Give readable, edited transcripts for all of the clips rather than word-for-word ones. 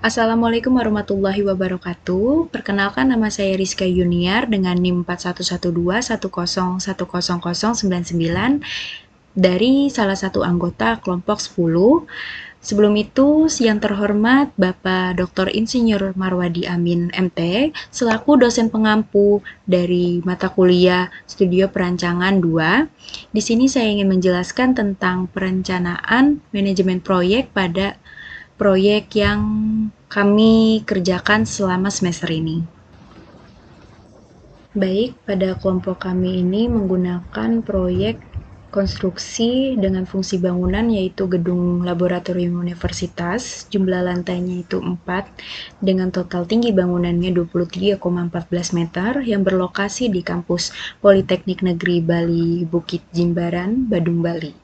Assalamualaikum warahmatullahi wabarakatuh. Perkenalkan, nama saya Rizka Yuniar dengan NIM 411210100099 dari salah satu anggota kelompok 10. Sebelum itu, yang terhormat Bapak Dr. Insinyur Marwadi Amin MT selaku dosen pengampu dari mata kuliah Studio Perancangan 2. Di sini saya ingin menjelaskan tentang perencanaan manajemen proyek pada proyek yang kami kerjakan selama semester ini. Baik, pada kelompok kami ini menggunakan proyek konstruksi dengan fungsi bangunan yaitu gedung laboratorium universitas, jumlah lantainya itu 4, dengan total tinggi bangunannya 23,14 meter yang berlokasi di kampus Politeknik Negeri Bali Bukit Jimbaran, Badung, Bali.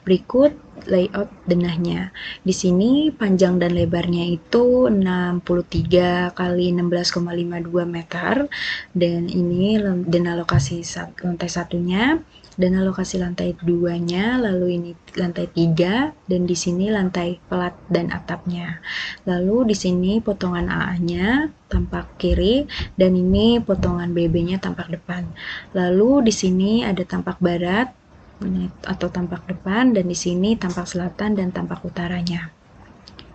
Berikut layout denahnya. Di sini panjang dan lebarnya itu 63 kali 16,52 meter, dan ini denah lokasi lantai satunya, denah lokasi lantai 2-nya, lalu ini lantai 3, dan di sini lantai pelat dan atapnya. Lalu di sini potongan AA-nya tampak kiri, dan ini potongan BB-nya tampak depan. Lalu di sini ada tampak barat atau tampak depan, dan di sini tampak selatan dan tampak utaranya.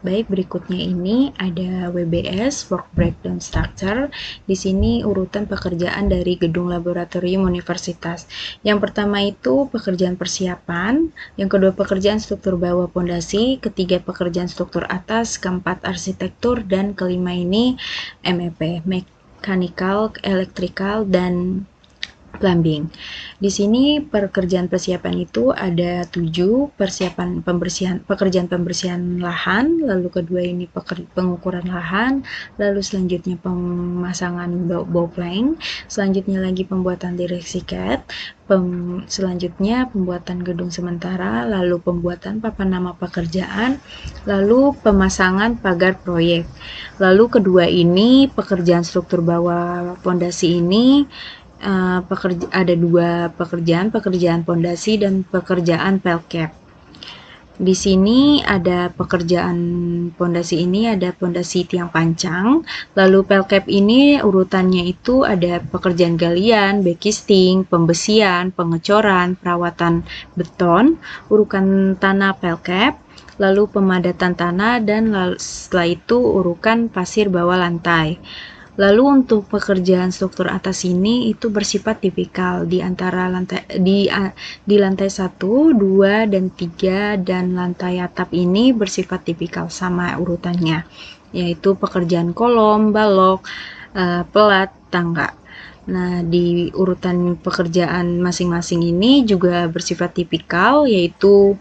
Baik, berikutnya ini ada WBS, Work Breakdown Structure. Di sini urutan pekerjaan dari gedung laboratorium universitas. Yang pertama itu pekerjaan persiapan, yang kedua pekerjaan struktur bawah pondasi, ketiga pekerjaan struktur atas, keempat arsitektur, dan kelima ini MEP, Mechanical, Electrical, dan plumbing. Di sini pekerjaan persiapan itu ada 7, pekerjaan pembersihan lahan, lalu kedua ini pengukuran lahan, lalu selanjutnya pemasangan bow plank, selanjutnya lagi pembuatan direksi CAD, selanjutnya pembuatan gedung sementara, lalu pembuatan papan nama pekerjaan, lalu pemasangan pagar proyek. Lalu kedua ini pekerjaan struktur bawah pondasi ini ada 2 pekerjaan pondasi dan pekerjaan pelcap. Di sini ada pekerjaan pondasi ini ada pondasi tiang pancang, lalu pelcap ini urutannya itu ada pekerjaan galian, backcasting, pembesian, pengecoran, perawatan beton, urukan tanah pelcap, lalu pemadatan tanah, dan setelah itu urukan pasir bawah lantai. Lalu untuk pekerjaan struktur atas ini itu bersifat tipikal di antara di lantai 1, 2, dan 3, dan lantai atap ini bersifat tipikal sama urutannya, yaitu pekerjaan kolom, balok, pelat, tangga. Nah, di urutan pekerjaan masing-masing ini juga bersifat tipikal, yaitu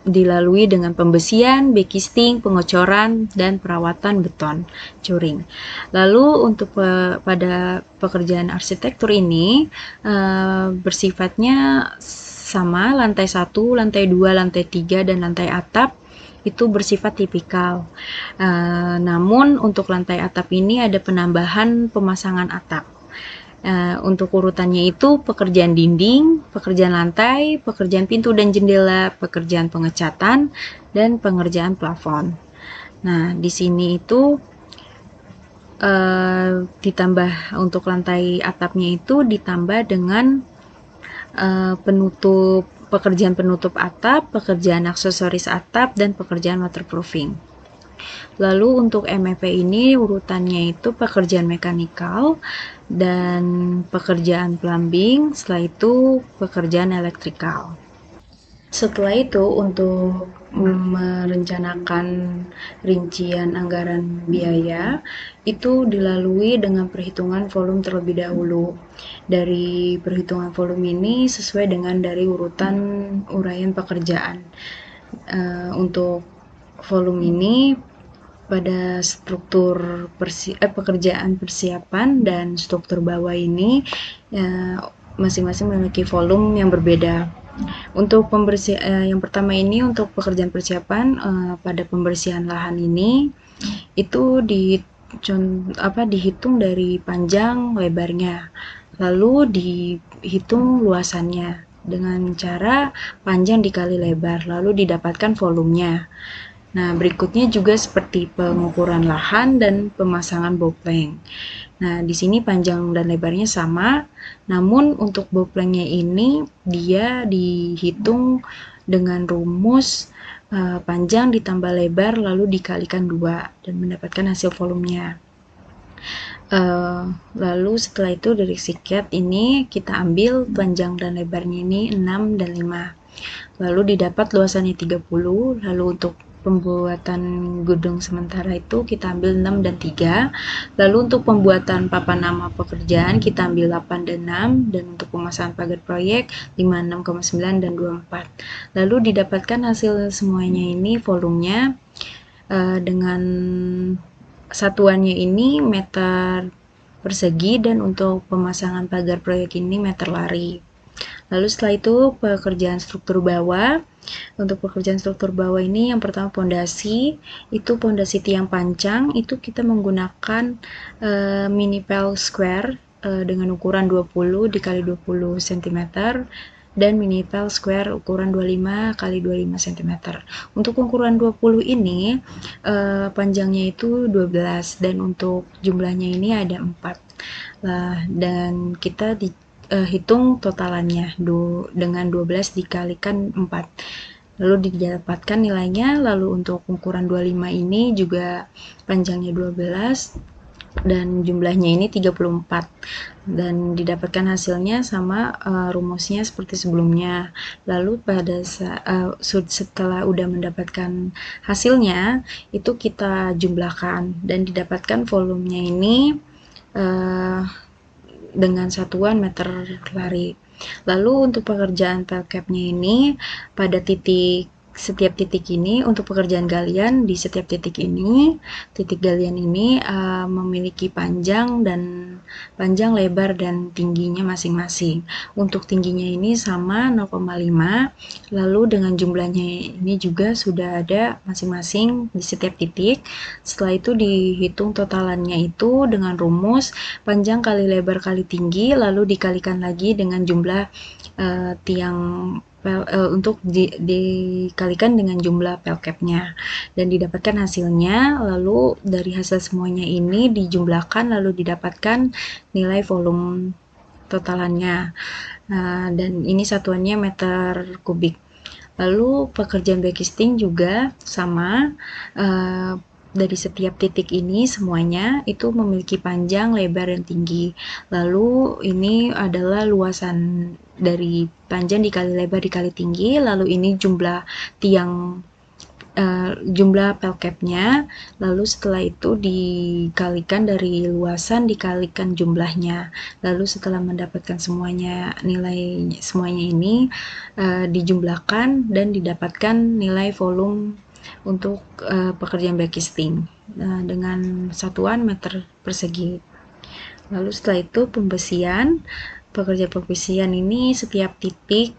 dilalui dengan pembesian, backcasting, pengecoran, dan perawatan beton curing. Lalu untuk pada pekerjaan arsitektur ini bersifatnya sama, lantai 1, lantai 2, lantai 3, dan lantai atap itu bersifat tipikal. Namun untuk lantai atap ini ada penambahan pemasangan atap. Untuk urutannya itu pekerjaan dinding, pekerjaan lantai, pekerjaan pintu dan jendela, pekerjaan pengecatan, dan pengerjaan plafon. Nah, di sini itu ditambah untuk lantai atapnya itu ditambah dengan pekerjaan penutup atap, pekerjaan aksesoris atap, dan pekerjaan waterproofing. Lalu untuk MEP ini urutannya itu pekerjaan mekanikal dan pekerjaan plumbing, setelah itu pekerjaan elektrikal. Setelah itu untuk merencanakan rincian anggaran biaya itu dilalui dengan perhitungan volume terlebih dahulu. Dari perhitungan volume ini sesuai dengan dari urutan uraian pekerjaan. Untuk volume ini pada struktur pekerjaan persiapan dan struktur bawah ini masing-masing memiliki volume yang berbeda. Untuk yang pertama ini untuk pekerjaan persiapan pada pembersihan lahan ini itu dihitung dari panjang lebarnya, lalu dihitung luasannya dengan cara panjang dikali lebar, lalu didapatkan volumenya. Nah, berikutnya juga seperti pengukuran lahan dan pemasangan bopeng. Nah, di sini panjang dan lebarnya sama, namun untuk boplengnya ini dia dihitung dengan rumus panjang ditambah lebar lalu dikalikan 2 dan mendapatkan hasil volumenya. Lalu setelah itu dari siket ini kita ambil panjang dan lebarnya ini 6 dan 5. Lalu didapat luasannya 30, lalu untuk pembuatan gedung sementara itu kita ambil 6 dan 3. Lalu untuk pembuatan papan nama pekerjaan kita ambil 8 dan 6, dan untuk pemasangan pagar proyek 56,9 dan 24. Lalu didapatkan hasil semuanya ini volumenya dengan satuannya ini meter persegi, dan untuk pemasangan pagar proyek ini meter lari. Lalu setelah itu pekerjaan struktur bawah. Untuk pekerjaan struktur bawah ini yang pertama pondasi, itu pondasi tiang pancang itu kita menggunakan mini pel square dengan ukuran 20 dikali 20 cm dan mini pel square ukuran 25 kali 25 cm. Untuk ukuran 20 ini panjangnya itu 12 dan untuk jumlahnya ini ada 4. Dan kita hitung totalannya dengan 12 dikalikan 4. Lalu didapatkan nilainya. Lalu untuk ukuran 25 ini juga panjangnya 12 dan jumlahnya ini 34, dan didapatkan hasilnya sama rumusnya seperti sebelumnya. Lalu setelah udah mendapatkan hasilnya itu kita jumlahkan dan didapatkan volumenya ini dengan satuan meter lari. Lalu untuk pekerjaan pelkapnya ini pada setiap titik ini untuk pekerjaan galian di setiap titik galian ini memiliki panjang, lebar dan tingginya masing-masing. Untuk tingginya ini sama 0,5, lalu dengan jumlahnya ini juga sudah ada masing-masing di setiap titik. Setelah itu dihitung totalannya itu dengan rumus panjang kali lebar kali tinggi, lalu dikalikan lagi dengan jumlah tiang untuk dikalikan dengan jumlah pelkapnya dan didapatkan hasilnya. Lalu dari hasil semuanya ini dijumlahkan lalu didapatkan nilai volume totalannya, dan ini satuannya meter kubik. Lalu pekerjaan backcasting juga sama, dari setiap titik ini semuanya itu memiliki panjang, lebar, dan tinggi. Lalu ini adalah luasan dari panjang dikali lebar dikali tinggi. Lalu ini jumlah tiang, jumlah pelkapnya. Lalu setelah itu dikalikan dari luasan dikalikan jumlahnya. Lalu setelah mendapatkan semuanya nilai semuanya ini dijumlahkan dan didapatkan nilai volume untuk pekerjaan backcasting dengan satuan meter persegi. Lalu setelah itu pekerjaan pembesian ini setiap titik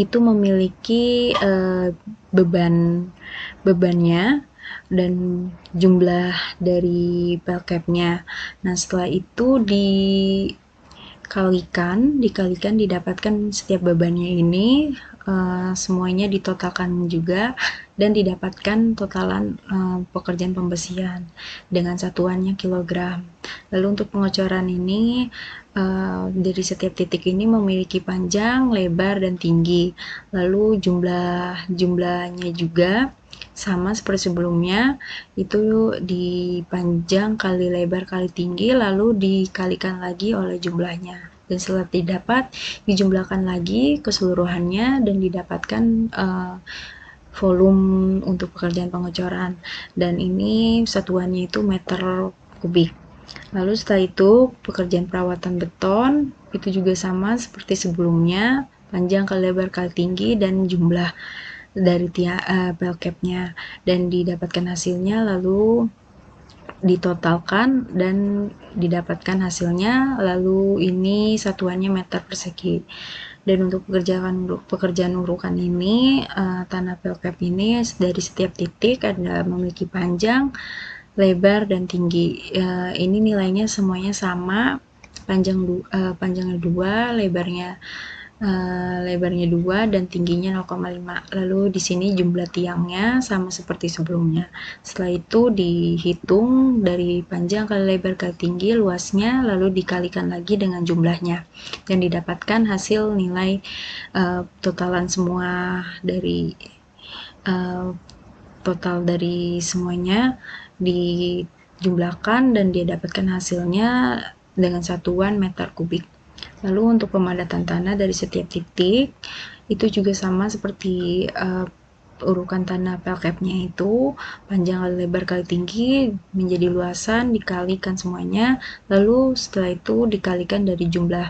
itu memiliki bebannya dan jumlah dari pelkapnya. Nah, setelah itu dikalikan didapatkan setiap bebannya ini semuanya ditotalkan juga dan didapatkan totalan pekerjaan pembesian dengan satuannya kilogram. Lalu untuk pengocoran ini dari setiap titik ini memiliki panjang, lebar, dan tinggi. Lalu jumlahnya juga sama seperti sebelumnya, itu di panjang kali lebar kali tinggi lalu dikalikan lagi oleh jumlahnya, dan setelah didapat dijumlahkan lagi keseluruhannya dan didapatkan volume untuk pekerjaan pengocoran, dan ini satuannya itu meter kubik. Lalu setelah itu pekerjaan perawatan beton itu juga sama seperti sebelumnya, panjang kali lebar kali tinggi dan jumlah dari pelkapnya, dan didapatkan hasilnya lalu ditotalkan dan didapatkan hasilnya. Lalu ini satuannya meter persegi. Dan untuk pekerjaan urukan ini tanah pelkap ini dari setiap titik ada memiliki panjang, lebar, dan tinggi. Ini nilainya semuanya sama, panjangnya 2, lebarnya lebarnya 2 dan tingginya 0,5. Lalu di sini jumlah tiangnya sama seperti sebelumnya. Setelah itu dihitung dari panjang kali lebar kali tinggi luasnya, lalu dikalikan lagi dengan jumlahnya dan didapatkan hasil nilai totalan semua dari total dari semuanya dijumlahkan dan dia dapatkan hasilnya dengan satuan meter kubik. Lalu untuk pemadatan tanah dari setiap titik itu juga sama seperti urukan tanah pelkepnya, itu panjang kali lebar kali tinggi menjadi luasan dikalikan semuanya, lalu setelah itu dikalikan dari jumlah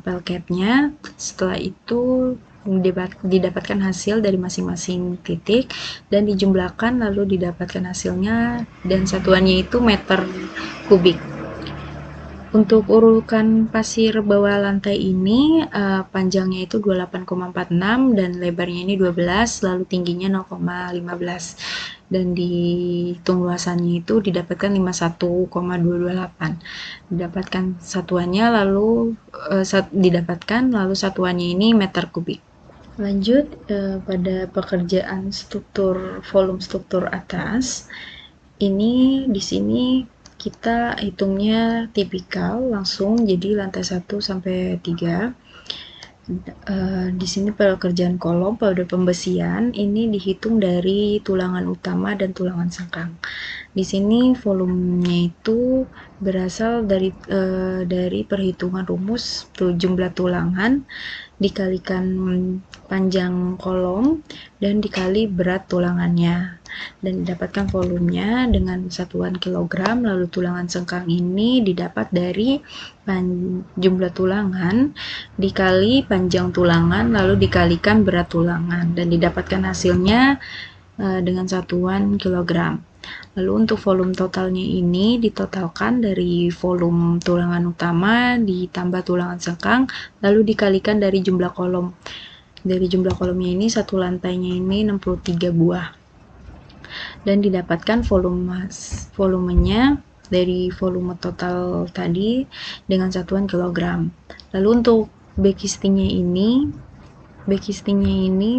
pelkepnya. Setelah itu didapatkan hasil dari masing-masing titik dan dijumlahkan lalu didapatkan hasilnya dan satuannya itu meter kubik. Untuk urukan pasir bawah lantai ini panjangnya itu 28,46 dan lebarnya ini 12, lalu tingginya 0,15 dan dihitung luasannya itu didapatkan 51,228. Didapatkan satuannya lalu satuannya ini meter kubik. Lanjut pada pekerjaan struktur volume struktur atas. Ini di sini kita hitungnya tipikal langsung, jadi lantai 1 sampai 3. Di sini pekerjaan kolom pada pembesian ini dihitung dari tulangan utama dan tulangan sengkang. Di sini volumenya itu berasal dari perhitungan rumus jumlah tulangan dikalikan panjang kolom dan dikali berat tulangannya dan didapatkan volumenya dengan satuan kilogram. Lalu tulangan sengkang ini didapat dari jumlah tulangan dikali panjang tulangan lalu dikalikan berat tulangan dan didapatkan hasilnya dengan satuan kilogram. Lalu untuk volume totalnya ini ditotalkan dari volume tulangan utama ditambah tulangan sengkang lalu dikalikan dari jumlah kolom. Dari jumlah kolomnya ini satu lantainya ini 63 buah dan didapatkan volumenya dari volume total tadi dengan satuan kilogram. Lalu untuk backcastingnya ini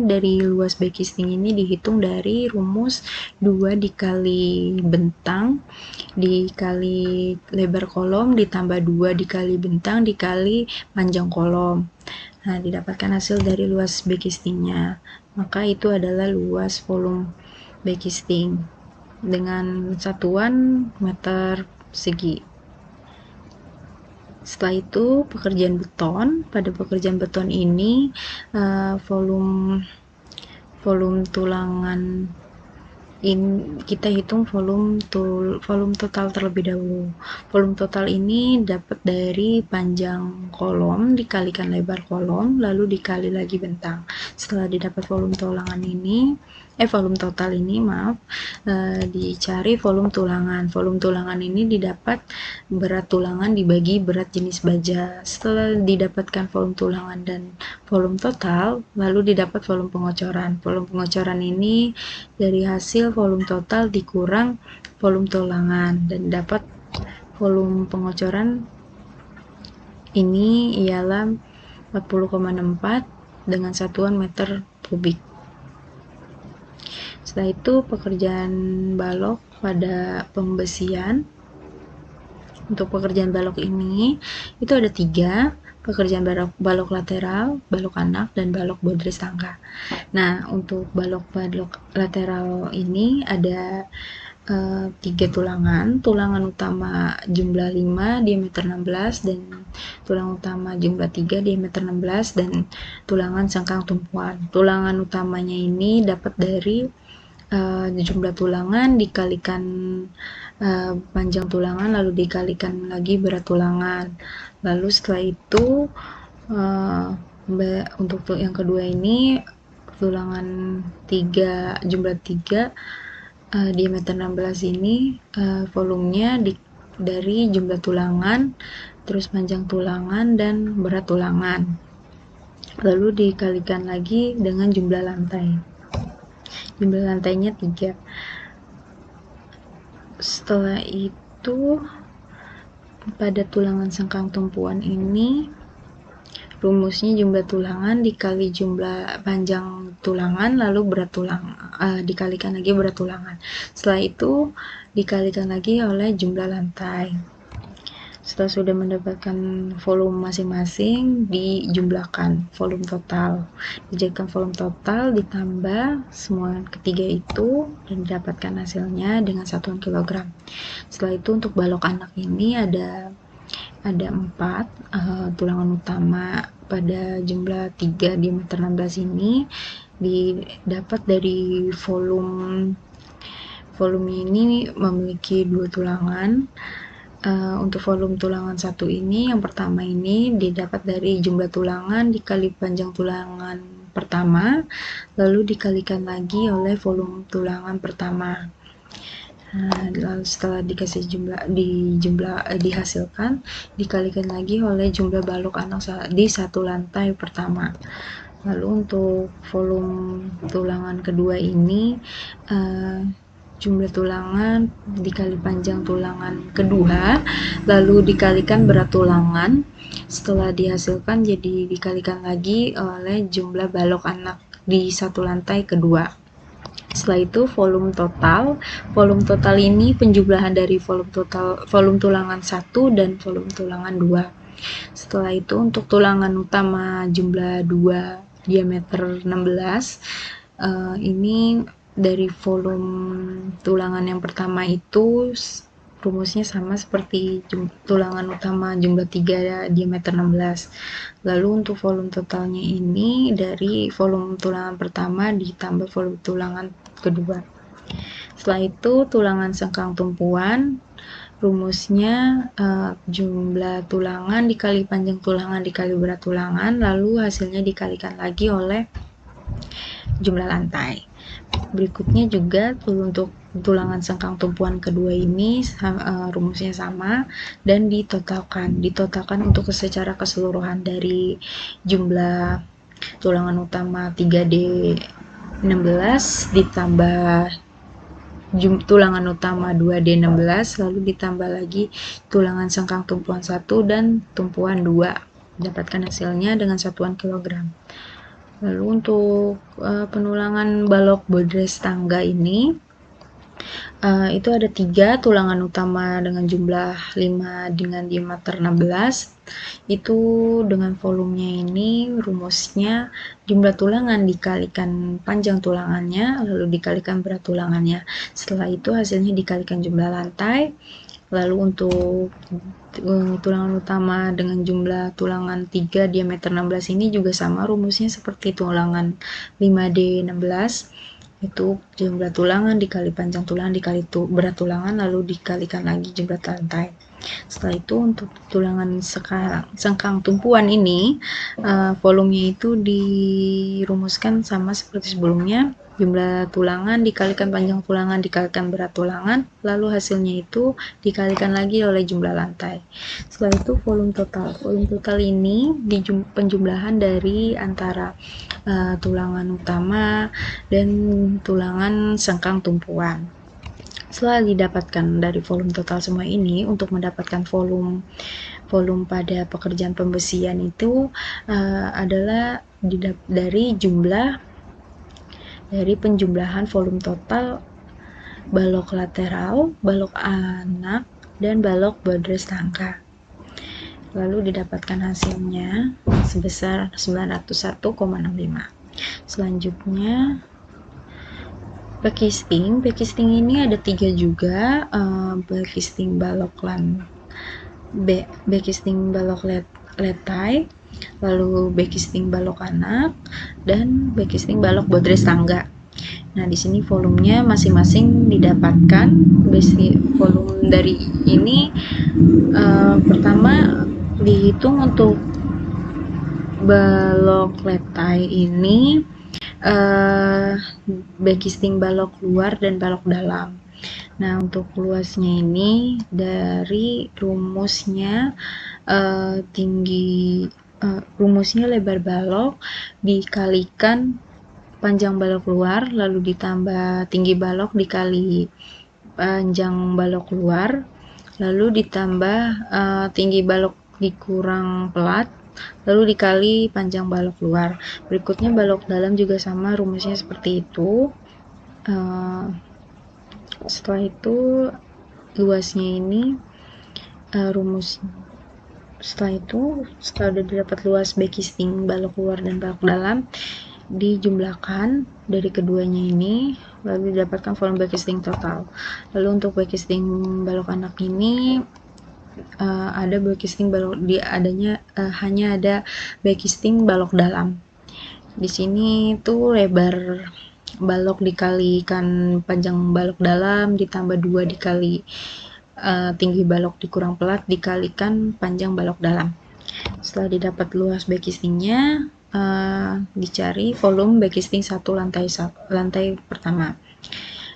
dari luas backcasting ini dihitung dari rumus 2 dikali bentang dikali lebar kolom ditambah 2 dikali bentang dikali panjang kolom. Nah, didapatkan hasil dari luas backcastingnya, maka itu adalah luas volume backcasting dengan satuan meter persegi. Setelah itu pekerjaan beton. Pada pekerjaan beton ini volume tulangan kita hitung volume total terlebih dahulu. Volume total ini dapat dari panjang kolom dikalikan lebar kolom lalu dikali lagi bentang. Setelah didapat volume total ini dicari volume tulangan. Volume tulangan ini didapat berat tulangan dibagi berat jenis baja. Setelah didapatkan volume tulangan dan volume total, lalu didapat volume pengocoran. Volume pengocoran ini dari hasil volume total dikurang volume tulangan dan dapat volume pengocoran ini ialah 40,64 dengan satuan meter kubik. Setelah itu pekerjaan balok pada pembesian. Untuk pekerjaan balok ini itu ada 3, pekerjaan balok lateral, balok anak, dan balok bodres tangga. Nah, untuk balok lateral ini ada 3 tulangan. Tulangan utama jumlah 5 diameter 16 dan tulangan utama jumlah 3 diameter 16 dan tulangan sengkang tumpuan. Tulangan utamanya ini dapat dari jumlah tulangan dikalikan panjang tulangan lalu dikalikan lagi berat tulangan. Lalu setelah itu untuk yang kedua ini tulangan 3 jumlah 3 diameter 16 ini volumenya dari jumlah tulangan terus panjang tulangan dan berat tulangan lalu dikalikan lagi dengan jumlah lantai. Jumlah lantainya 3. Setelah itu pada tulangan sengkang tumpuan ini rumusnya jumlah tulangan dikali jumlah panjang tulangan lalu berat tulang dikalikan lagi berat tulangan. Setelah itu dikalikan lagi oleh jumlah lantai. Setelah sudah mendapatkan volume masing-masing, dijumlahkan volume total. Dijadikan volume total ditambah semua ketiga itu dan didapatkan hasilnya dengan satuan kilogram. Setelah itu untuk balok anak ini ada 4 tulangan utama pada jumlah 3 diameter 16 ini didapat dari volume ini memiliki 2 tulangan. Untuk volume tulangan satu ini, yang pertama ini didapat dari jumlah tulangan dikali panjang tulangan pertama, lalu dikalikan lagi oleh volume tulangan pertama. Lalu setelah dikasih dihasilkan, dikalikan lagi oleh jumlah balok anak di satu lantai pertama. Lalu untuk volume tulangan kedua ini, jumlah tulangan dikali panjang tulangan kedua, lalu dikalikan berat tulangan. Setelah dihasilkan jadi dikalikan lagi oleh jumlah balok anak di satu lantai kedua. Setelah itu volume total ini penjumlahan dari volume tulangan 1 dan volume tulangan 2. Setelah itu untuk tulangan utama jumlah 2 diameter 16, ini dari volume tulangan yang pertama itu rumusnya sama seperti tulangan utama jumlah 3 diameter 16. Lalu untuk volume totalnya ini dari volume tulangan pertama ditambah volume tulangan kedua. Setelah itu tulangan sengkang tumpuan, rumusnya jumlah tulangan dikali panjang tulangan dikali berat tulangan, lalu hasilnya dikalikan lagi oleh jumlah lantai. Berikutnya juga untuk tulangan sengkang tumpuan kedua ini rumusnya sama dan ditotalkan untuk secara keseluruhan dari jumlah tulangan utama 3D 16 ditambah tulangan utama 2D 16 lalu ditambah lagi tulangan sengkang tumpuan 1 dan tumpuan 2, dapatkan hasilnya dengan satuan kilogram. Lalu untuk penulangan balok bodres tangga ini itu ada 3 tulangan utama dengan jumlah 5 dengan diameter 16. Itu dengan volumenya ini rumusnya jumlah tulangan dikalikan panjang tulangannya lalu dikalikan berat tulangannya. Setelah itu hasilnya dikalikan jumlah lantai. Lalu untuk tulangan utama dengan jumlah tulangan 3 diameter 16 ini juga sama rumusnya seperti tulangan 5D 16, itu jumlah tulangan dikali panjang tulangan dikali berat tulangan lalu dikalikan lagi jumlah lantai. Setelah itu untuk tulangan sengkang tumpuan ini volumenya itu dirumuskan sama seperti sebelumnya, jumlah tulangan dikalikan panjang tulangan dikalikan berat tulangan lalu hasilnya itu dikalikan lagi oleh jumlah lantai. Setelah itu volume total ini penjumlahan dari antara tulangan utama dan tulangan sengkang tumpuan. Setelah didapatkan dari volume total semua ini, untuk mendapatkan volume pada pekerjaan pembesian itu adalah dari penjumlahan volume total balok lateral, balok anak, dan balok bodres tangga. Lalu didapatkan hasilnya sebesar 901,65. Selanjutnya backcasting ini ada 3 juga, backcasting balok letai, lalu backcasting balok anak, dan backcasting balok bodres tangga. Nah, di sini volumenya masing-masing didapatkan. Volume dari ini pertama dihitung untuk balok letai ini backcasting balok luar dan balok dalam. Nah, untuk luasnya ini dari rumusnya rumusnya lebar balok dikalikan panjang balok luar lalu ditambah tinggi balok dikali panjang balok luar lalu ditambah tinggi balok dikurang pelat lalu dikali panjang balok luar. Berikutnya balok dalam juga sama, rumusnya seperti itu. Setelah itu luasnya ini setelah udah didapat luas backcasting balok luar dan balok dalam, dijumlahkan dari keduanya ini lalu didapatkan volume backcasting total. Lalu untuk backcasting balok anak ini ada backcasting balok hanya ada backcasting balok dalam. Di sini tuh lebar balok dikalikan panjang balok dalam ditambah 2 dikali tinggi balok dikurang pelat dikalikan panjang balok dalam. Setelah didapat luas backcastingnya, dicari volume backcasting satu lantai pertama.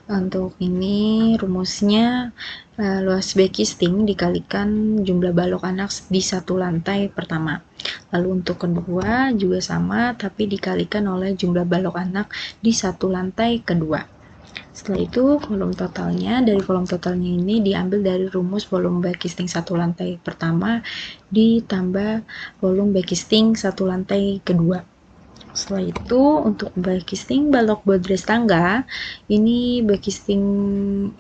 Untuk ini rumusnya luas backcasting dikalikan jumlah balok anak di satu lantai pertama. Lalu untuk kedua juga sama, tapi dikalikan oleh jumlah balok anak di satu lantai kedua. Setelah itu volume totalnya ini diambil dari rumus volume backcasting satu lantai pertama ditambah volume backcasting satu lantai kedua. Setelah itu untuk backcasting balok bodres tangga ini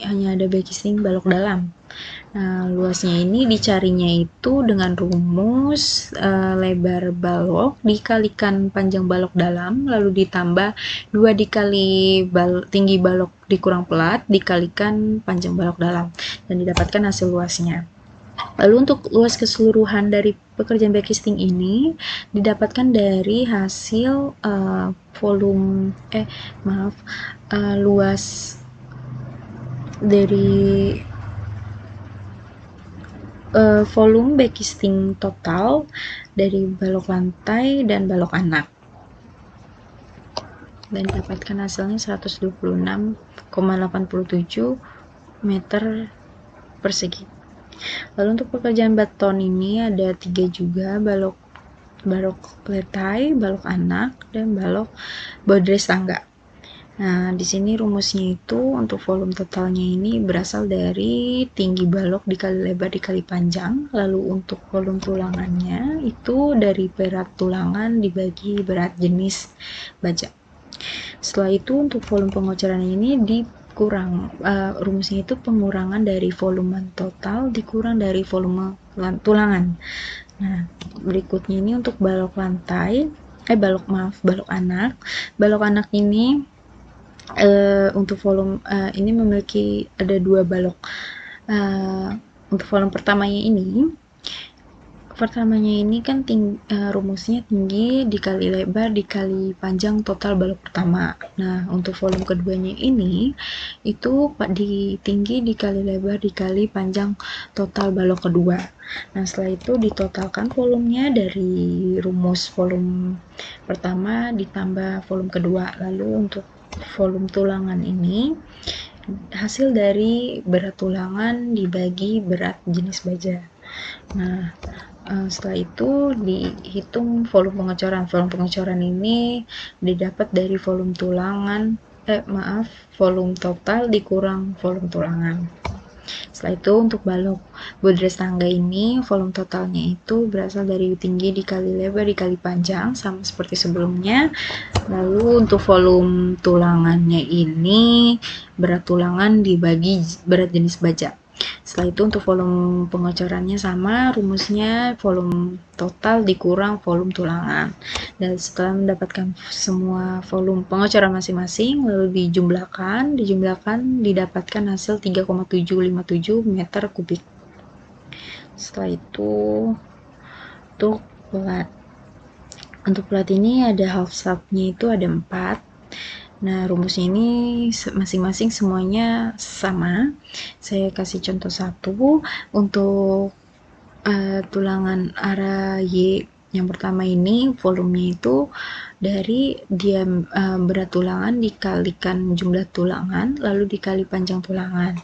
hanya ada backcasting balok dalam. Nah, luasnya ini dicarinya itu dengan rumus lebar balok dikalikan panjang balok dalam lalu ditambah 2 dikali tinggi balok dikurang pelat dikalikan panjang balok dalam dan didapatkan hasil luasnya. Lalu untuk luas keseluruhan dari pekerjaan backcasting ini didapatkan dari hasil luas dari volume backcasting total dari balok lantai dan balok anak dan dapatkan hasilnya 126,87 meter persegi. Lalu untuk pekerjaan beton ini ada 3 juga, balok letai, balok anak, dan balok bodres tangga. Nah, di sini rumusnya itu untuk volume totalnya ini berasal dari tinggi balok dikali lebar dikali panjang, lalu untuk volume tulangannya itu dari berat tulangan dibagi berat jenis baja. Setelah itu untuk volume pengocoran ini rumusnya itu pengurangan dari volume total dikurang dari volume tulangan. Nah, berikutnya ini untuk balok anak. Balok anak ini untuk volume ini memiliki ada 2 balok. Untuk volume pertamanya ini kan rumusnya tinggi dikali lebar dikali panjang total balok pertama. Nah, untuk volume keduanya ini itu di tinggi dikali lebar dikali panjang total balok kedua. Nah, setelah itu ditotalkan volumenya dari rumus volume pertama ditambah volume kedua. Lalu untuk volume tulangan ini hasil dari berat tulangan dibagi berat jenis baja. Nah, setelah itu dihitung volume pengecoran. Volume pengecoran ini didapat dari volume volume total dikurang volume tulangan. Setelah itu untuk balok bodres tangga ini volume totalnya itu berasal dari tinggi dikali lebar dikali panjang sama seperti sebelumnya. Lalu untuk volume tulangannya ini berat tulangan dibagi berat jenis baja. Setelah itu untuk volume pengocorannya sama, rumusnya volume total dikurang volume tulangan. Dan setelah mendapatkan semua volume pengocoran masing-masing lalu dijumlahkan didapatkan hasil 3,757 meter kubik. Setelah itu untuk plat ini ada half slabnya itu ada 4. Nah, rumusnya ini masing-masing semuanya sama. Saya kasih contoh satu. Untuk tulangan arah Y yang pertama ini volumenya itu dari berat tulangan dikalikan jumlah tulangan lalu dikali panjang tulangan.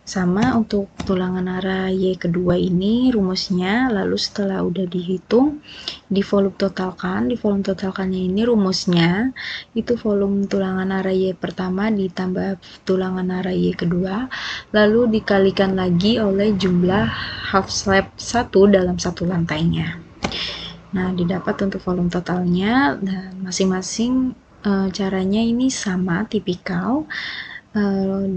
Sama untuk tulangan arah Y kedua ini rumusnya, lalu setelah udah dihitung di volume totalkannya ini rumusnya itu volume tulangan arah Y pertama ditambah tulangan arah Y kedua lalu dikalikan lagi oleh jumlah half slab 1 dalam satu lantainya. Nah, didapat untuk volume totalnya, dan masing-masing caranya ini sama, tipikal.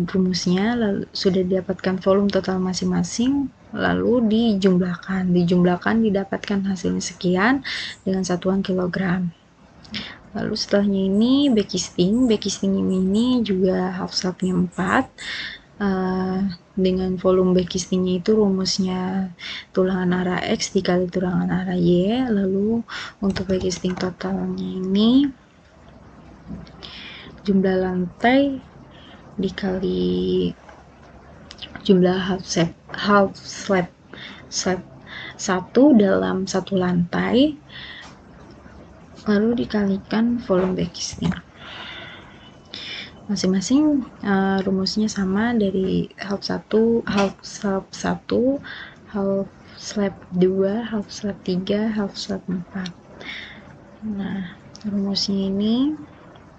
Rumusnya lalu sudah didapatkan volume total masing-masing, lalu dijumlahkan didapatkan hasilnya sekian dengan satuan kilogram. Lalu setelahnya ini backcasting ini juga half slab-nya 4. Dengan volume backcastingnya itu rumusnya tulangan arah X dikali tulangan arah Y. Lalu untuk backcasting totalnya ini jumlah lantai dikali jumlah half slab 1 dalam satu lantai, lalu dikalikan volume backcasting. Masing-masing rumusnya sama dari half slab 1, half slab 2, half slab 3, half slab 4. Nah, rumusnya ini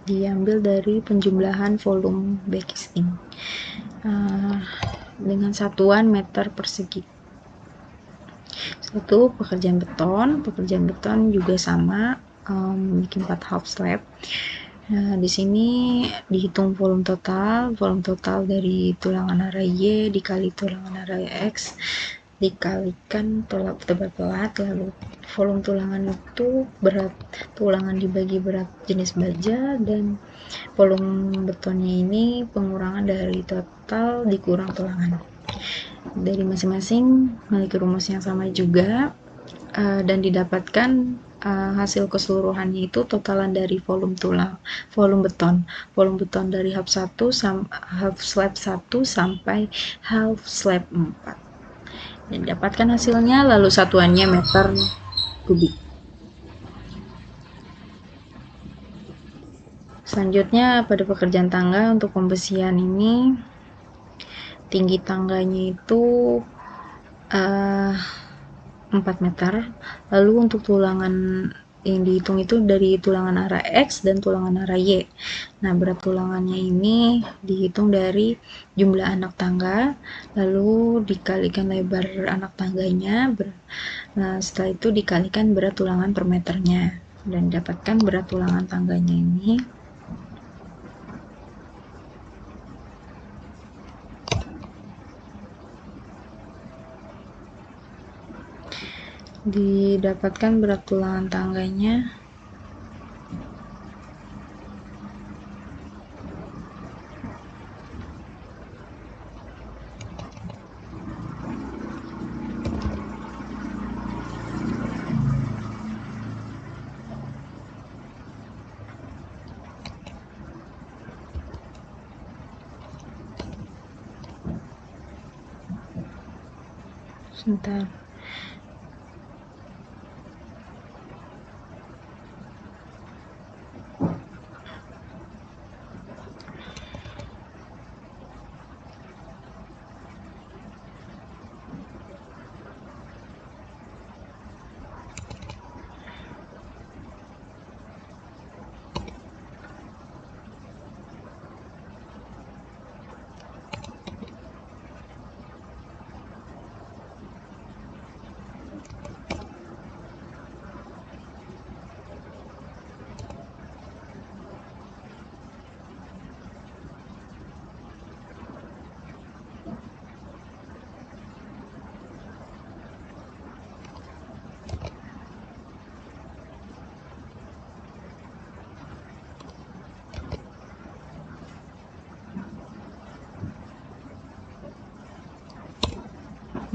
diambil dari penjumlahan volume backcasting dengan satuan meter persegi. Satu, pekerjaan beton juga sama, memiliki 4 half slab. Nah, di sini dihitung volume total dari tulangan arah Y dikali tulangan arah X dikalikan tebal pelat, lalu volume tulangan itu berat tulangan dibagi berat jenis baja, dan volume betonnya ini pengurangan dari total dikurang tulangan. Dari masing-masing memiliki rumus yang sama juga, dan didapatkan hasil keseluruhannya itu totalan dari volume beton dari half slab 1 sampai half slab 4. Dan didapatkan hasilnya, lalu satuannya meter kubik. Selanjutnya pada pekerjaan tangga, untuk pembesian ini tinggi tangganya itu 4 meter. Lalu untuk tulangan yang dihitung itu dari tulangan arah X dan tulangan arah Y. Nah, berat tulangannya ini dihitung dari jumlah anak tangga, lalu dikalikan lebar anak tangganya. Nah, setelah itu dikalikan berat tulangan per meternya, dan dapatkan berat tulangan tangganya ini berat tulangan tangganya sebentar.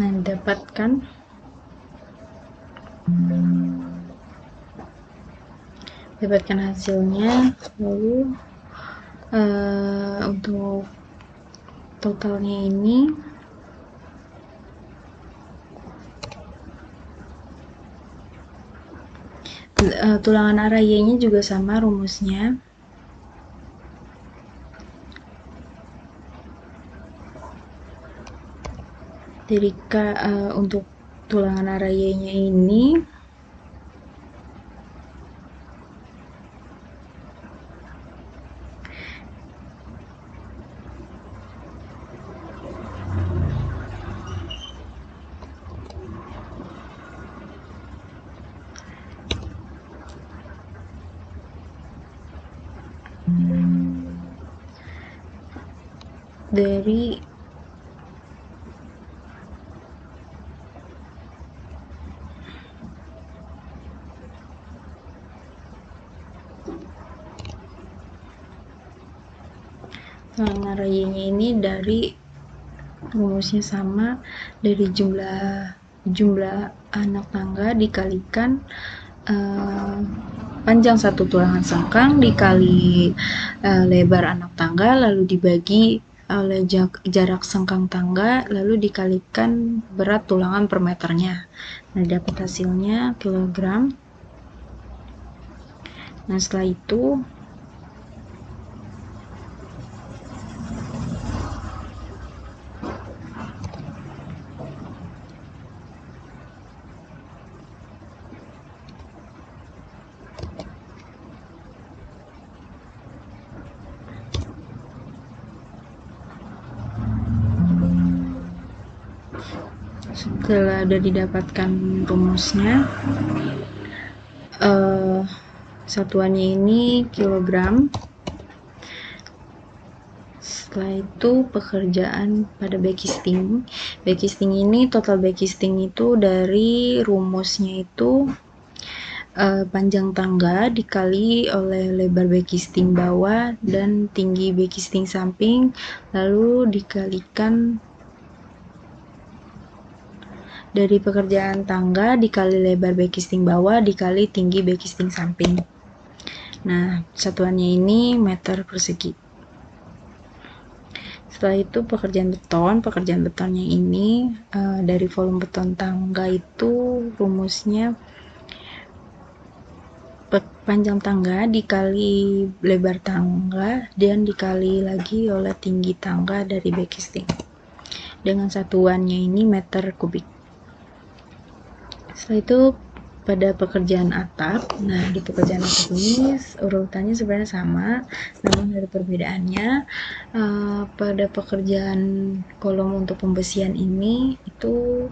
Nah, dapatkan hasilnya. Lalu untuk totalnya ini tulangan arah Y-nya juga sama rumusnya. Jadi untuk tulangan arah Y-nya ini dari tulangan rayanya ini dari rumusnya sama, dari jumlah anak tangga dikalikan panjang satu tulangan sengkang dikali lebar anak tangga, lalu dibagi oleh jarak sengkang tangga, lalu dikalikan berat tulangan per meternya. Nah, dapat hasilnya kilogram. Nah, setelah itu setelah ada didapatkan rumusnya, satuannya ini kilogram. Setelah itu pekerjaan pada backcasting. Backcasting ini total backcasting itu dari rumusnya itu panjang tangga dikali oleh lebar backcasting bawah dan tinggi backcasting samping, lalu dikalikan dari pekerjaan tangga dikali lebar backcasting bawah dikali tinggi backcasting samping. Nah, satuannya ini meter persegi. Setelah itu pekerjaan betonnya ini dari volume beton tangga itu rumusnya panjang tangga dikali lebar tangga dan dikali lagi oleh tinggi tangga dari backcasting. Dengan satuannya ini meter kubik. Setelah itu pada pekerjaan atap, nah di pekerjaan atap ini urutannya sebenarnya sama, namun ada perbedaannya. Pada pekerjaan kolom untuk pembesian ini itu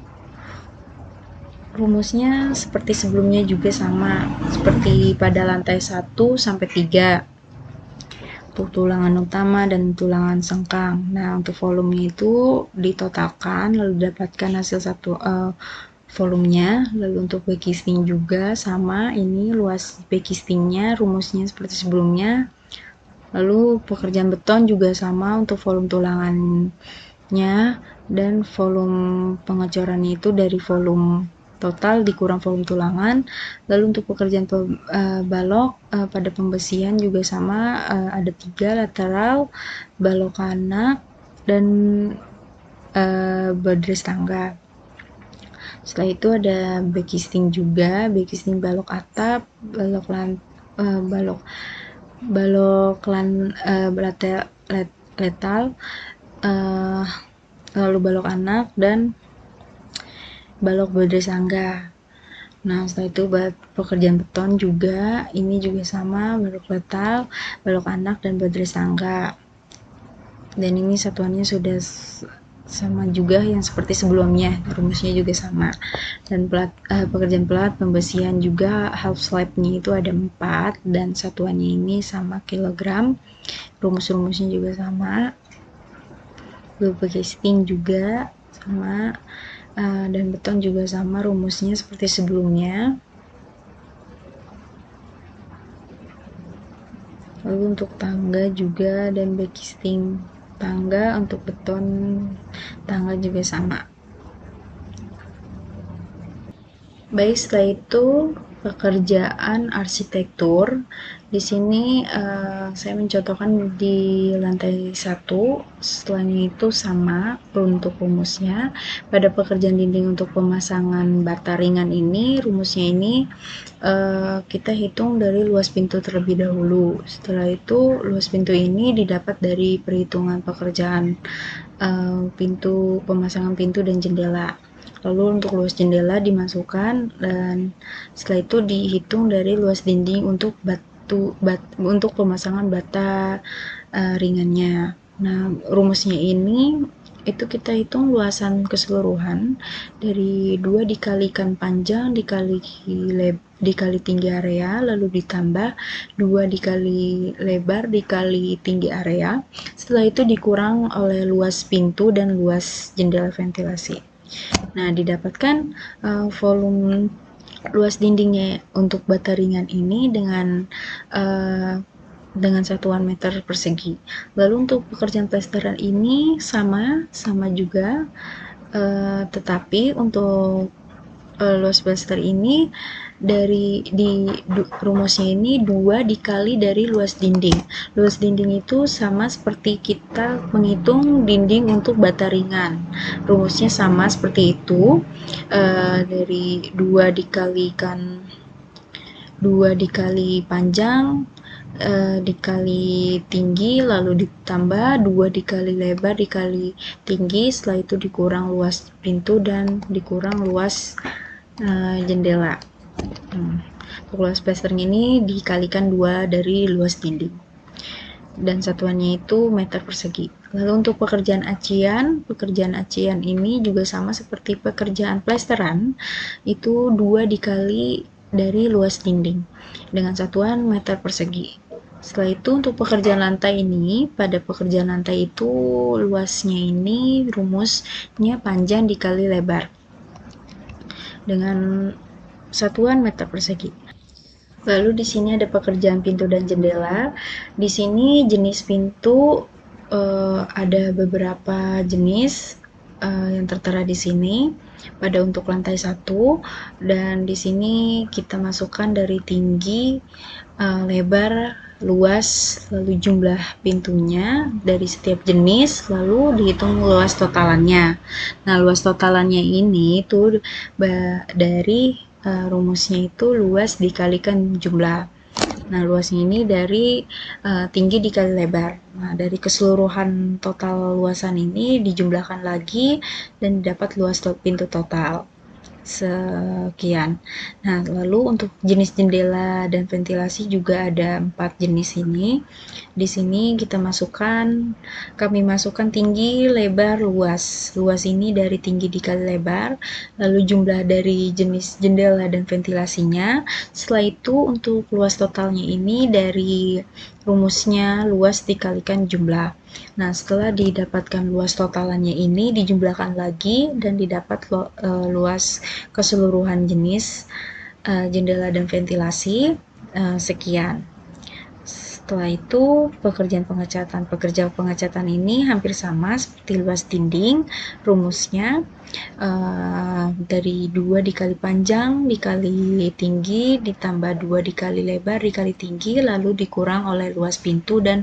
rumusnya seperti sebelumnya juga sama, seperti pada lantai 1 sampai 3 untuk tulangan utama dan tulangan sengkang. Nah, untuk volumenya itu ditotalkan lalu dapatkan hasil satu volumenya. Lalu untuk backcasting juga sama, ini luas backcastingnya rumusnya seperti sebelumnya. Lalu pekerjaan beton juga sama, untuk volume tulangannya dan volume pengecorannya itu dari volume total dikurang volume tulangan. Lalu untuk pekerjaan balok pada pembesian juga sama, ada 3 lateral, balok anak, dan berdres tangga. Setelah itu ada backcasting juga, backcasting balok atap, balok letal, lalu balok anak dan balok berdres tangga. Nah, setelah itu pekerjaan beton juga, ini juga sama, balok letal, balok anak, dan berdres tangga. Dan ini satuannya sudah sama juga yang seperti sebelumnya, rumusnya juga sama. Dan pekerjaan pelat pembesian juga half slab-nya itu ada 4 dan satuannya ini sama kilogram, rumus-rumusnya juga sama. Backcasting juga sama, dan beton juga sama, rumusnya seperti sebelumnya. Lalu untuk tangga juga dan backcasting tangga, untuk beton tangga juga sama. Baik, setelah itu pekerjaan arsitektur. Di sini saya mencontohkan di lantai 1, setelahnya itu sama untuk rumusnya. Pada pekerjaan dinding untuk pemasangan bata ringan ini, rumusnya ini kita hitung dari luas pintu terlebih dahulu. Setelah itu luas pintu ini didapat dari perhitungan pekerjaan pemasangan pintu dan jendela. Lalu untuk luas jendela dimasukkan dan setelah itu dihitung dari luas dinding untuk untuk pemasangan bata ringannya. Nah, rumusnya ini itu kita hitung luasan keseluruhan dari 2 dikalikan panjang dikali tinggi area, lalu ditambah 2 dikali lebar dikali tinggi area. Setelah itu dikurang oleh luas pintu dan luas jendela ventilasi. Nah, didapatkan volume luas dindingnya untuk bata ringan ini dengan satuan meter persegi. Lalu untuk pekerjaan plesteran ini sama juga, tetapi untuk luas plester ini rumusnya ini 2 dikali dari luas dinding. Luas dinding itu sama seperti kita menghitung dinding untuk bata ringan. Rumusnya sama seperti itu, dari 2 dikali panjang dikali tinggi, lalu ditambah 2 dikali lebar dikali tinggi, setelah itu dikurang luas pintu dan dikurang luas jendela. Untuk luas plastering ini dikalikan 2 dari luas dinding dan satuannya itu meter persegi. Lalu untuk pekerjaan acian ini juga sama seperti pekerjaan plesteran, itu 2 dikali dari luas dinding dengan satuan meter persegi. Setelah itu untuk pekerjaan lantai ini, pada pekerjaan lantai itu luasnya ini rumusnya panjang dikali lebar dengan satuan meter persegi. Lalu di sini ada pekerjaan pintu dan jendela. Di sini jenis pintu ada beberapa jenis yang tertera di sini pada untuk lantai 1, dan di sini kita masukkan dari tinggi, lebar, luas, lalu jumlah pintunya dari setiap jenis, lalu dihitung luas totalannya. Nah, luas totalannya ini tuh dari rumusnya itu luas dikalikan jumlah. Nah, luasnya ini dari tinggi dikali lebar. Nah, dari keseluruhan total luasan ini dijumlahkan lagi dan dapat luas pintu total. Sekian. Nah, lalu untuk jenis jendela dan ventilasi juga ada 4 jenis ini. Di sini kami masukkan tinggi, lebar, luas. Luas ini dari tinggi dikali lebar, lalu jumlah dari jenis jendela dan ventilasinya. Setelah itu untuk luas totalnya ini dari rumusnya luas dikalikan jumlah. Nah, setelah didapatkan luas totalannya ini dijumlahkan lagi dan didapat luas keseluruhan jenis jendela dan ventilasi sekian. Setelah itu pekerjaan pengecatan ini hampir sama seperti luas dinding. Rumusnya dari 2 dikali panjang dikali tinggi ditambah 2 dikali lebar dikali tinggi, lalu dikurang oleh luas pintu dan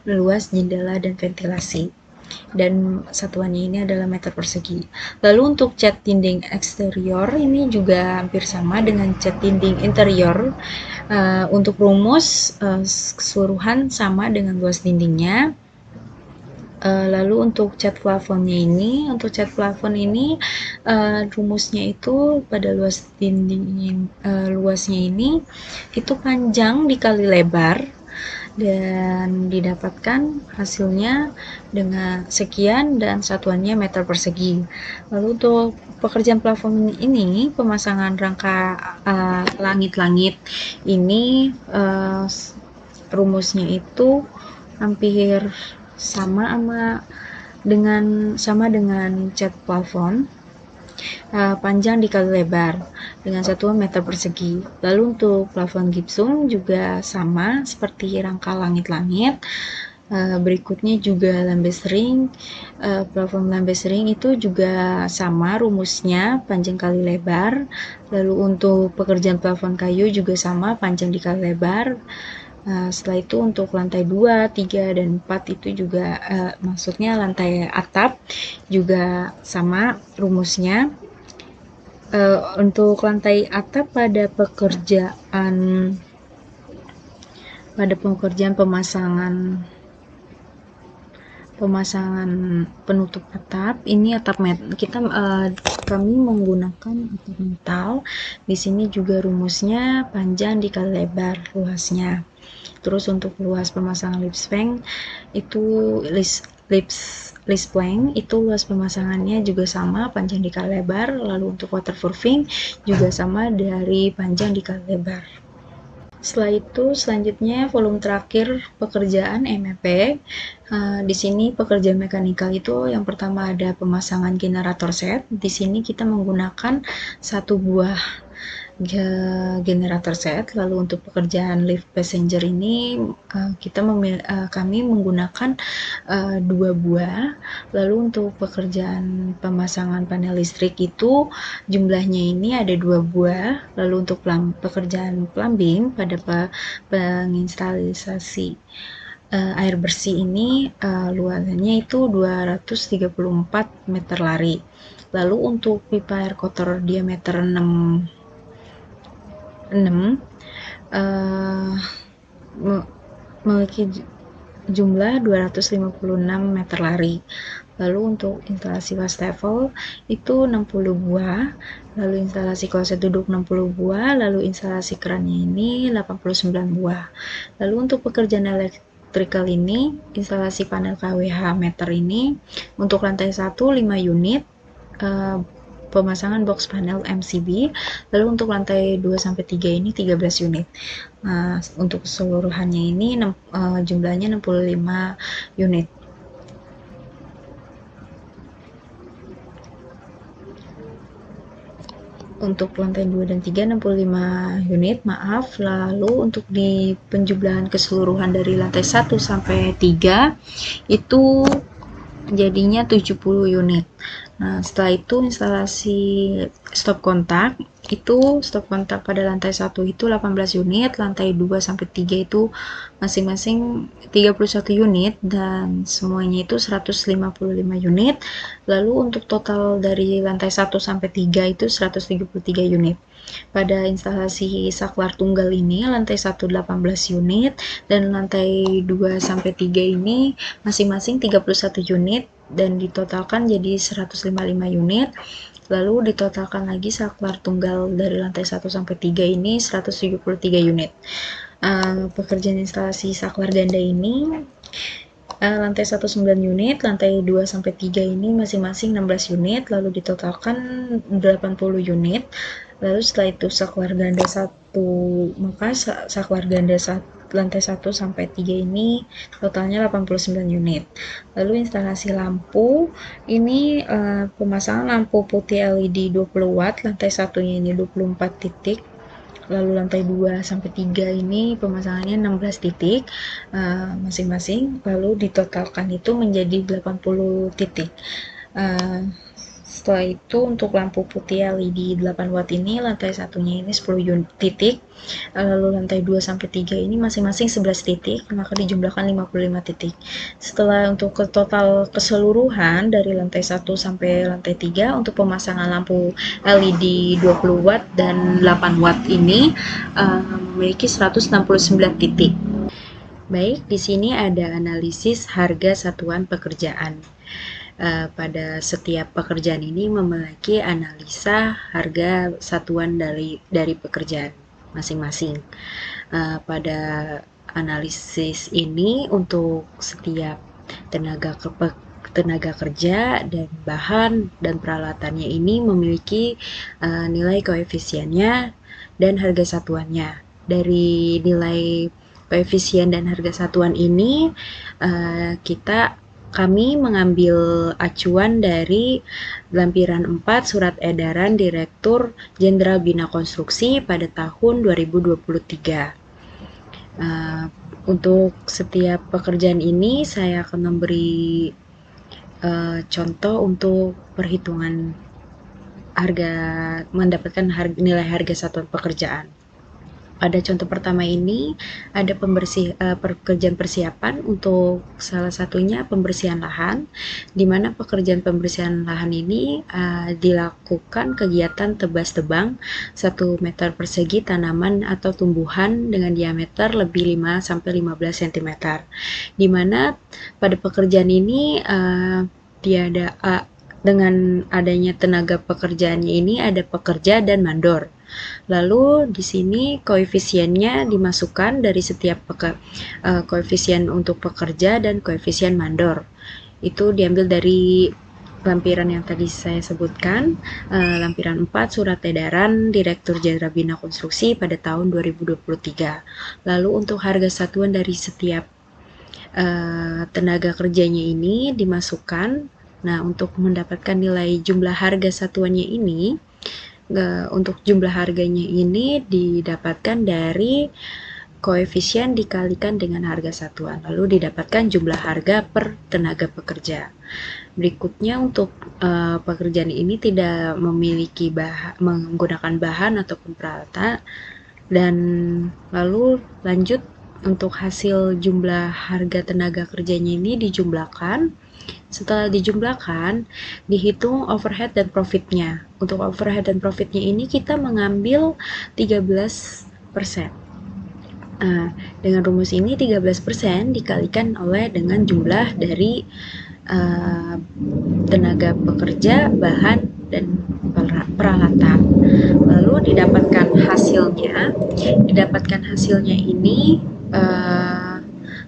luas jendela dan ventilasi, dan satuannya ini adalah meter persegi. Lalu untuk cat dinding eksterior ini juga hampir sama dengan cat dinding interior. Untuk rumus keseluruhan sama dengan luas dindingnya. Lalu untuk cat plafonnya ini, rumusnya itu pada luas dinding luasnya ini itu panjang dikali lebar, dan didapatkan hasilnya dengan sekian dan satuannya meter persegi. Lalu untuk pekerjaan plafon ini, pemasangan rangka langit-langit ini rumusnya itu hampir sama dengan cat plafon, panjang dikali lebar dengan satuan meter persegi. Lalu untuk plafon gipsum juga sama seperti rangka langit-langit. Berikutnya juga lambestring. Plafon lambestring itu juga sama rumusnya panjang kali lebar. Lalu untuk pekerjaan plafon kayu juga sama panjang dikali lebar. Setelah itu untuk lantai 2, 3, dan 4 itu juga maksudnya lantai atap juga sama rumusnya. Untuk lantai atap pada pekerjaan pemasangan penutup atap ini kami menggunakan atap metal. Di sini juga rumusnya panjang dikali lebar luasnya. Terus untuk luas pemasangan lip spank itu lips plank itu luas pemasangannya juga sama, panjang dikali lebar. Lalu untuk waterproofing juga sama, dari panjang dikali lebar. Setelah itu selanjutnya volume terakhir pekerjaan MEP. Di sini pekerjaan mekanikal itu yang pertama ada pemasangan generator set. Di sini kita menggunakan satu buah generator set. Lalu untuk pekerjaan lift passenger ini kami menggunakan 2 buah. Lalu untuk pekerjaan pemasangan panel listrik itu jumlahnya ini ada 2 buah. Lalu untuk pekerjaan plumbing pada penginstalisasi air bersih ini luasannya itu 234 meter lari. Lalu untuk pipa air kotor diameter 6 memiliki jumlah 256 meter lari. Lalu untuk instalasi wastafel itu 60 buah, lalu instalasi kloset duduk 60 buah, lalu instalasi kerannya ini 89 buah. Lalu untuk pekerjaan elektrikal ini, instalasi panel kWH meter ini untuk lantai 1 5 unit, pemasangan box panel MCB. Lalu untuk lantai 2-3 ini 13 unit. Nah, untuk keseluruhannya ini jumlahnya 65 unit. Untuk lantai 2 dan 3 65 unit, maaf. Lalu untuk di penjumlahan keseluruhan dari lantai 1 sampai 3 itu jadinya 70 unit. Nah, setelah itu instalasi stop kontak pada lantai 1 itu 18 unit, lantai 2 sampai 3 itu masing-masing 31 unit, dan semuanya itu 155 unit. Lalu untuk total dari lantai 1 sampai 3 itu 133 unit. Pada instalasi saklar tunggal ini lantai 1 18 unit dan lantai 2 sampai 3 ini masing-masing 31 unit dan ditotalkan jadi 155 unit. Lalu ditotalkan lagi saklar tunggal dari lantai 1 sampai 3 ini 173 unit. Pekerjaan instalasi saklar ganda ini lantai 1 9 unit, lantai 2 sampai 3 ini masing-masing 16 unit, lalu ditotalkan 80 unit. Lalu setelah itu saklar ganda 1, maka saklar ganda lantai 1 sampai 3 ini totalnya 89 unit. Lalu instalasi lampu ini pemasangan lampu putih LED 20 watt, lantai 1-nya ini 24 titik. Lalu lantai 2 sampai 3 ini pemasangannya 16 titik masing-masing, lalu ditotalkan itu menjadi 80 titik. Setelah itu untuk lampu putih LED 8 watt ini lantai 1-nya ini 10 titik, lalu lantai 2 sampai 3 ini masing-masing 11 titik, maka dijumlahkan 55 titik. Setelah untuk total keseluruhan dari lantai 1 sampai lantai 3 untuk pemasangan lampu LED 20 watt dan 8 watt ini memiliki 169 titik. Baik, di sini ada analisis harga satuan pekerjaan. Pada setiap pekerjaan ini memiliki analisa harga satuan dari pekerjaan masing-masing. Pada analisis ini untuk setiap tenaga kerja dan bahan dan peralatannya ini memiliki nilai koefisiennya dan harga satuannya. Dari nilai koefisien dan harga satuan ini kami mengambil acuan dari lampiran 4 Surat Edaran Direktur Jenderal Bina Konstruksi pada tahun 2023. Untuk setiap pekerjaan ini saya akan memberi contoh untuk perhitungan mendapatkan nilai harga satuan pekerjaan. Pada contoh pertama ini ada pekerjaan persiapan untuk salah satunya pembersihan lahan, di mana pekerjaan pembersihan lahan ini dilakukan kegiatan tebas-tebang 1 meter persegi tanaman atau tumbuhan dengan diameter lebih 5-15 cm. Di mana pada pekerjaan ini dengan adanya tenaga pekerjaannya ini ada pekerja dan mandor. Lalu di sini koefisiennya dimasukkan dari setiap koefisien untuk pekerja dan koefisien mandor. Itu diambil dari lampiran yang tadi saya sebutkan, lampiran 4 Surat Edaran Direktur Jenderal Bina Konstruksi pada tahun 2023. Lalu untuk harga satuan dari setiap tenaga kerjanya ini dimasukkan. Nah, untuk mendapatkan nilai jumlah harga satuannya ini, untuk jumlah harganya ini didapatkan dari koefisien dikalikan dengan harga satuan, lalu didapatkan jumlah harga per tenaga pekerja. Berikutnya untuk pekerjaan ini tidak memiliki menggunakan bahan ataupun peralatan, dan lalu lanjut untuk hasil jumlah harga tenaga kerjanya ini dijumlahkan. Setelah dijumlahkan, dihitung overhead dan profitnya. Untuk overhead dan profitnya ini kita mengambil 13%. Dengan rumus ini 13% dikalikan dengan jumlah dari tenaga pekerja, bahan, dan peralatan. Lalu didapatkan hasilnya ini,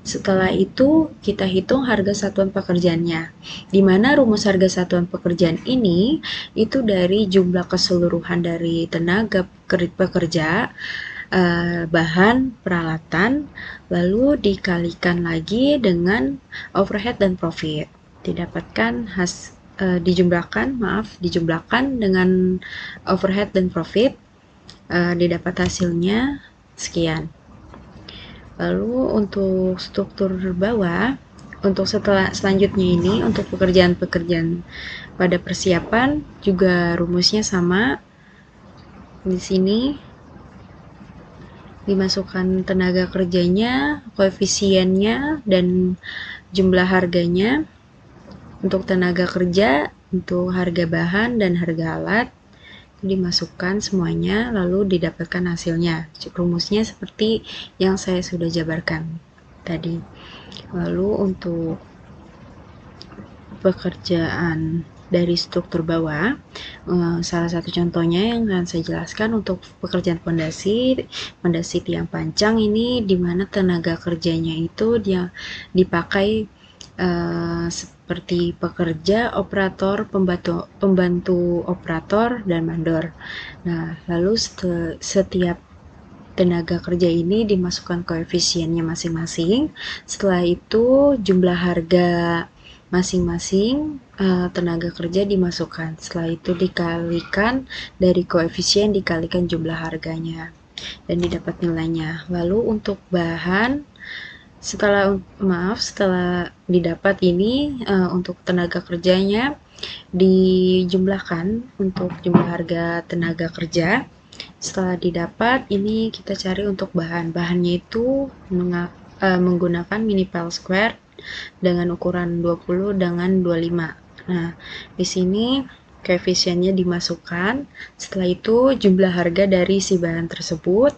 setelah itu kita hitung harga satuan pekerjaannya, di mana rumus harga satuan pekerjaan ini itu dari jumlah keseluruhan dari tenaga pekerja, bahan, peralatan, lalu dikalikan lagi dengan overhead dan profit. Dijumlahkan dengan overhead dan profit, didapat hasilnya sekian. Lalu untuk struktur bawah, untuk selanjutnya ini untuk pekerjaan-pekerjaan pada persiapan juga rumusnya sama. Di sini dimasukkan tenaga kerjanya, koefisiennya, dan jumlah harganya. Untuk tenaga kerja, untuk harga bahan dan harga alat dimasukkan semuanya, lalu didapatkan hasilnya. Rumusnya seperti yang saya sudah jabarkan tadi. Lalu untuk pekerjaan dari struktur bawah, salah satu contohnya yang akan saya jelaskan untuk pekerjaan pondasi tiang pancang ini, di mana tenaga kerjanya itu dia dipakai seperti pekerja, operator, pembantu operator, dan mandor. Nah, lalu setiap tenaga kerja ini dimasukkan koefisiennya masing-masing. Setelah itu jumlah harga masing-masing tenaga kerja dimasukkan. Setelah itu dikalikan dari koefisien dikalikan jumlah harganya dan didapat nilainya. Lalu untuk bahan, setelah didapat ini, untuk tenaga kerjanya dijumlahkan untuk jumlah harga tenaga kerja. Setelah didapat, ini kita cari untuk bahannya itu menggunakan mini file square dengan ukuran 20 dengan 25. Nah, di sini koefisiennya dimasukkan. Setelah itu jumlah harga dari si bahan tersebut.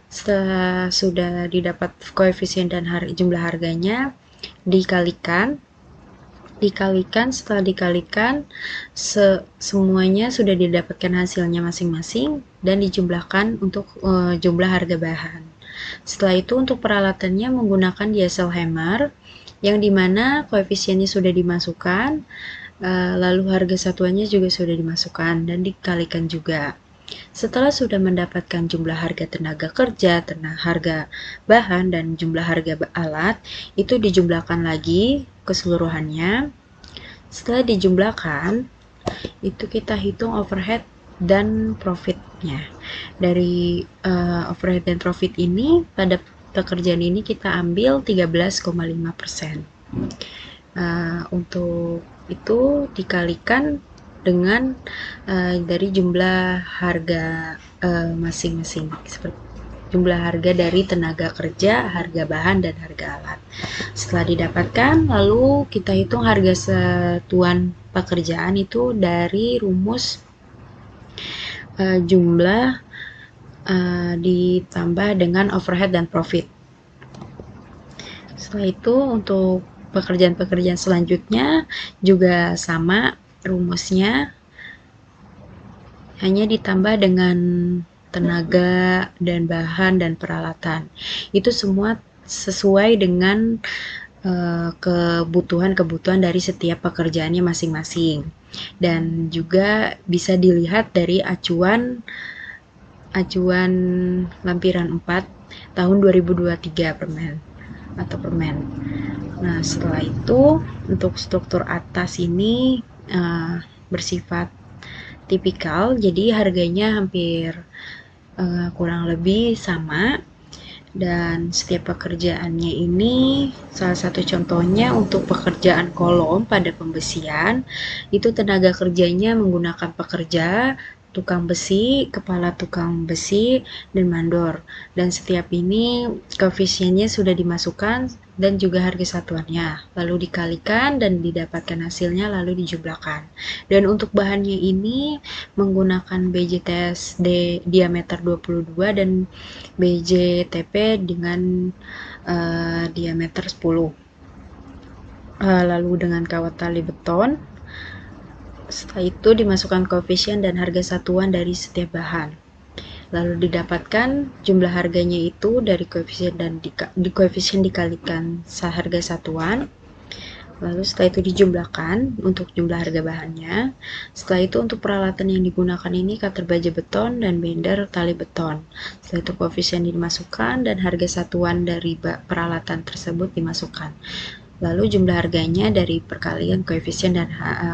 Setelah sudah didapat koefisien dan jumlah harganya, setelah dikalikan semuanya sudah didapatkan hasilnya masing-masing dan dijumlahkan untuk jumlah harga bahan. Setelah itu untuk peralatannya menggunakan diesel hammer, yang dimana koefisiennya sudah dimasukkan, lalu harga satuannya juga sudah dimasukkan dan dikalikan juga. Setelah sudah mendapatkan jumlah harga tenaga kerja, harga bahan, dan jumlah harga alat, itu dijumlahkan lagi keseluruhannya. Setelah dijumlahkan, itu kita hitung overhead dan profitnya. Dari overhead dan profit ini, pada pekerjaan ini kita ambil 13,5%. Untuk itu dikalikan dengan dari jumlah harga masing-masing, seperti jumlah harga dari tenaga kerja, harga bahan, dan harga alat. Setelah didapatkan, lalu kita hitung harga satuan pekerjaan itu dari rumus jumlah ditambah dengan overhead dan profit. Setelah itu untuk pekerjaan-pekerjaan selanjutnya juga sama rumusnya, hanya ditambah dengan tenaga dan bahan dan peralatan. Itu semua sesuai dengan kebutuhan-kebutuhan dari setiap pekerjaannya masing-masing. Dan juga bisa dilihat dari acuan lampiran 4 tahun 2023 permen. Nah, setelah itu untuk struktur atas ini bersifat tipikal, jadi harganya hampir kurang lebih sama, dan setiap pekerjaannya ini salah satu contohnya untuk pekerjaan kolom pada pembesian itu tenaga kerjanya menggunakan pekerja, tukang besi, kepala tukang besi, dan mandor, dan setiap ini koefisiennya sudah dimasukkan dan juga harga satuannya lalu dikalikan dan didapatkan hasilnya lalu dijumlahkan. Dan untuk bahannya ini menggunakan BJTS diameter 22 dan BJTP dengan diameter 10. Lalu dengan kawat tali beton. Setelah itu dimasukkan koefisien dan harga satuan dari setiap bahan. Lalu didapatkan jumlah harganya itu dari koefisien dan koefisien dikalikan harga satuan. Lalu setelah itu dijumlahkan untuk jumlah harga bahannya. Setelah itu untuk peralatan yang digunakan ini cutter baja beton dan bender tali beton. Setelah itu koefisien dimasukkan dan harga satuan dari peralatan tersebut dimasukkan. Lalu jumlah harganya dari perkalian koefisien dan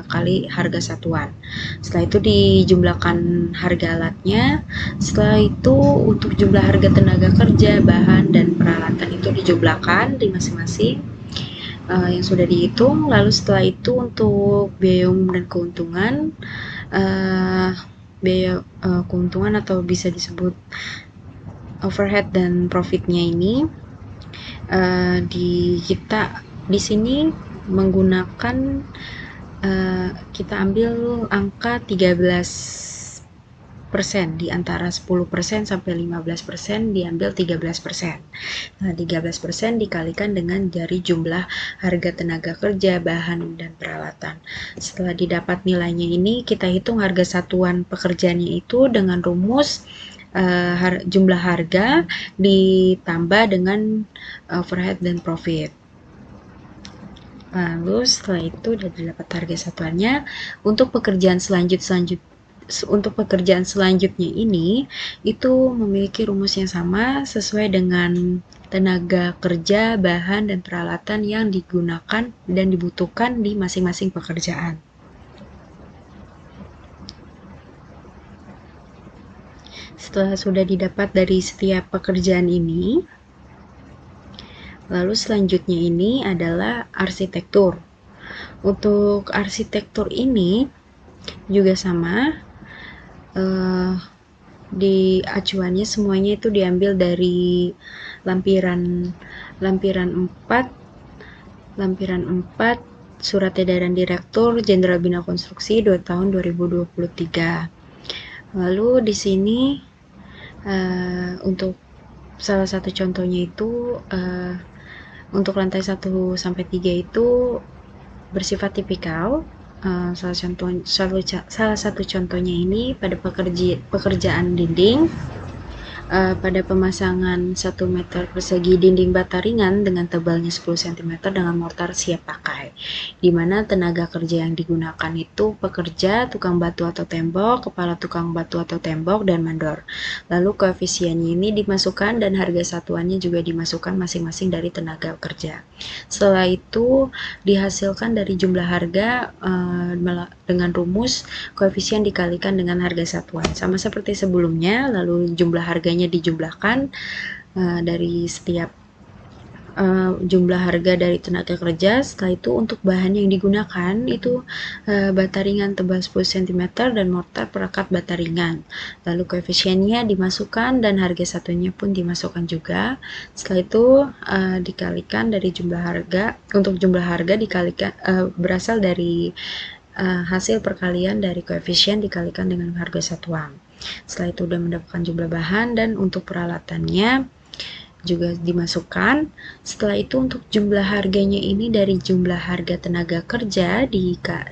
kali harga satuan. Setelah itu dijumlahkan harga alatnya. Setelah itu untuk jumlah harga tenaga kerja, bahan, dan peralatan itu dijumlahkan di masing-masing yang sudah dihitung. Lalu setelah itu untuk biaya umum dan keuntungan, biaya keuntungan atau bisa disebut overhead dan profitnya ini kita di sini menggunakan kita ambil angka 13% di antara 10% sampai 15% diambil 13%. Nah, 13% dikalikan dengan dari jumlah harga tenaga kerja, bahan, dan peralatan. Setelah didapat nilainya ini, kita hitung harga satuan pekerjaannya itu dengan rumus jumlah harga ditambah dengan overhead dan profit. Lalu setelah itu sudah didapat harga satuannya. Untuk pekerjaan selanjutnya ini itu memiliki rumus yang sama sesuai dengan tenaga kerja, bahan, dan peralatan yang digunakan dan dibutuhkan di masing-masing pekerjaan. Setelah sudah didapat dari setiap pekerjaan ini, lalu selanjutnya ini adalah arsitektur. Untuk arsitektur ini juga sama, di acuannya semuanya itu diambil dari lampiran 4 Surat Edaran Direktur Jenderal Bina Konstruksi 2 tahun 2023. Lalu di sini untuk salah satu contohnya itu untuk lantai 1 sampai 3 itu bersifat tipikal. Salah satu contohnya ini pada pekerjaan dinding, pada pemasangan 1 meter persegi dinding bata ringan dengan tebalnya 10 cm dengan mortar siap pakai, di mana tenaga kerja yang digunakan itu pekerja, tukang batu atau tembok, kepala tukang batu atau tembok, dan mandor. Lalu koefisiennya ini dimasukkan dan harga satuannya juga dimasukkan masing-masing dari tenaga kerja. Setelah itu dihasilkan dari jumlah harga dengan rumus koefisien dikalikan dengan harga satuan, sama seperti sebelumnya. Lalu jumlah harganya dijumlahkan dari setiap jumlah harga dari tenaga kerja. Setelah itu untuk bahan yang digunakan itu bata ringan tebal 10 cm dan mortar perekat bata ringan. Lalu koefisiennya dimasukkan dan harga satunya pun dimasukkan juga. Setelah itu dikalikan dari jumlah harga. Untuk jumlah harga dikalikan berasal dari hasil perkalian dari koefisien dikalikan dengan harga satuan. Setelah itu sudah mendapatkan jumlah bahan dan untuk peralatannya juga dimasukkan. Setelah itu untuk jumlah harganya ini dari jumlah harga tenaga kerja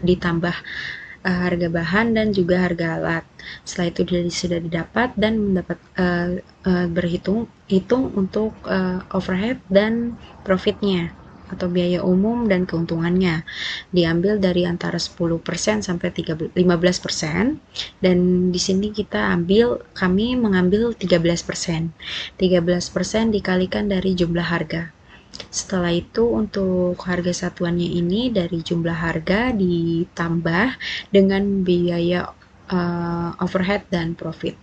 ditambah harga bahan dan juga harga alat. Setelah itu sudah didapat dan mendapat hitung untuk overhead dan profitnya. atau biaya umum dan keuntungannya. Diambil dari antara 10% sampai 15%, dan di sini kami mengambil 13%. 13% dikalikan dari jumlah harga. Setelah itu untuk harga satuannya ini dari jumlah harga ditambah dengan biaya overhead dan profit.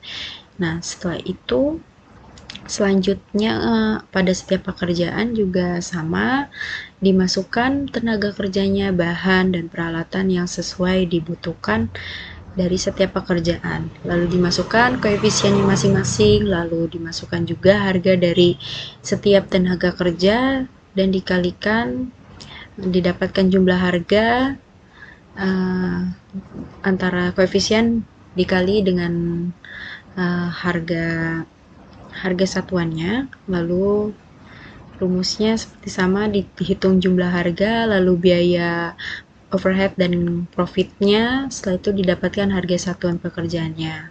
Nah, setelah itu selanjutnya pada setiap pekerjaan juga sama, dimasukkan tenaga kerjanya, bahan dan peralatan yang sesuai dibutuhkan dari setiap pekerjaan, lalu dimasukkan koefisiennya masing-masing, lalu dimasukkan juga harga dari setiap tenaga kerja dan dikalikan, didapatkan jumlah harga antara koefisien dikali dengan harga satuannya. Lalu rumusnya seperti sama, dihitung jumlah harga, lalu biaya overhead dan profitnya, setelah itu didapatkan harga satuan pekerjaannya.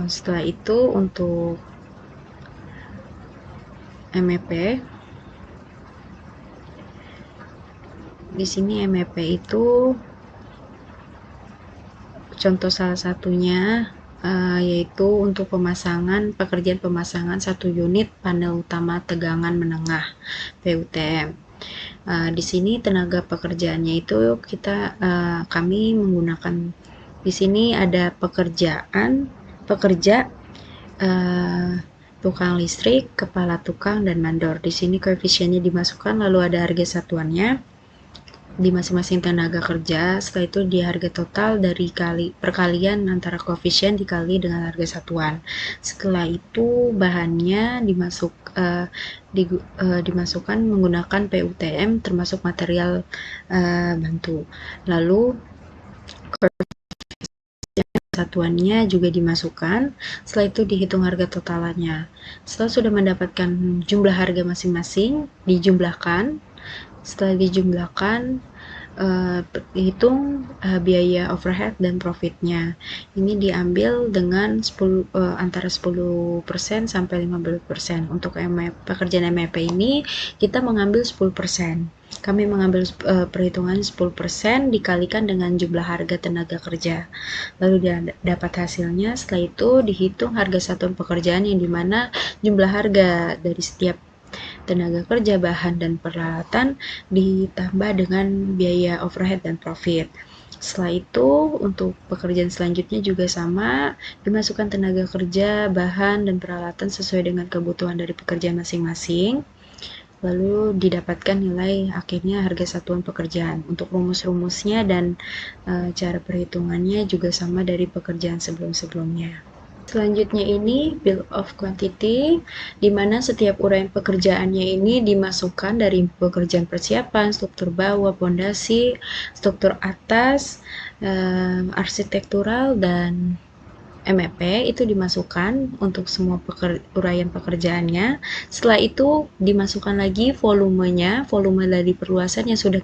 Setelah itu untuk MEP, di sini MEP itu contoh salah satunya yaitu untuk pekerjaan pemasangan 1 unit panel utama tegangan menengah PUTM. Di sini tenaga pekerjaannya itu kami menggunakan, di sini ada pekerja, tukang listrik, kepala tukang, dan mandor. Di sini koefisiennya dimasukkan, lalu ada harga satuannya di masing-masing tenaga kerja. Setelah itu di harga total dari perkalian antara koefisien dikali dengan harga satuan. Setelah itu bahannya dimasukkan menggunakan PUTM termasuk material bantu. Lalu satuannya juga dimasukkan. Setelah itu dihitung harga totalannya. Setelah sudah mendapatkan jumlah harga masing-masing, dijumlahkan. Setelah dijumlahkan, hitung biaya overhead dan profitnya. Ini diambil dengan antara 10% sampai 15%. Untuk pekerjaan MEP ini kita mengambil 10%. Kami mengambil perhitungan 10% dikalikan dengan jumlah harga tenaga kerja. Lalu dapat hasilnya. Setelah itu dihitung harga satuan pekerjaan, yang dimana jumlah harga dari setiap tenaga kerja, bahan, dan peralatan ditambah dengan biaya overhead dan profit. Setelah itu untuk pekerjaan selanjutnya juga sama, dimasukkan tenaga kerja, bahan, dan peralatan sesuai dengan kebutuhan dari pekerjaan masing-masing, lalu didapatkan nilai akhirnya harga satuan pekerjaan. Untuk rumus-rumusnya dan cara perhitungannya juga sama dari pekerjaan sebelum-sebelumnya. Selanjutnya ini bill of quantity, di mana setiap uraian pekerjaannya ini dimasukkan dari pekerjaan persiapan, struktur bawah, pondasi, struktur atas, arsitektural, dan MEP itu dimasukkan untuk semua uraian pekerjaannya. Setelah itu dimasukkan lagi volume dari perluasan yang sudah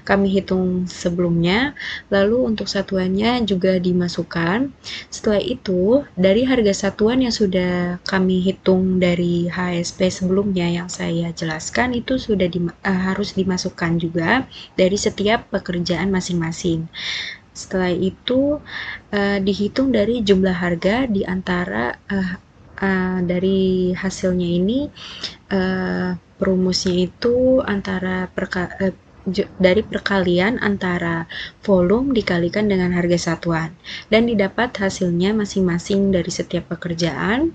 kami hitung sebelumnya. Lalu untuk satuannya juga dimasukkan. Setelah itu dari harga satuan yang sudah kami hitung dari HSP sebelumnya yang saya jelaskan, itu sudah harus dimasukkan juga dari setiap pekerjaan masing-masing. Setelah itu dihitung dari jumlah harga di antara dari hasilnya ini, rumusnya itu dari perkalian antara volume dikalikan dengan harga satuan, dan didapat hasilnya masing-masing dari setiap pekerjaan.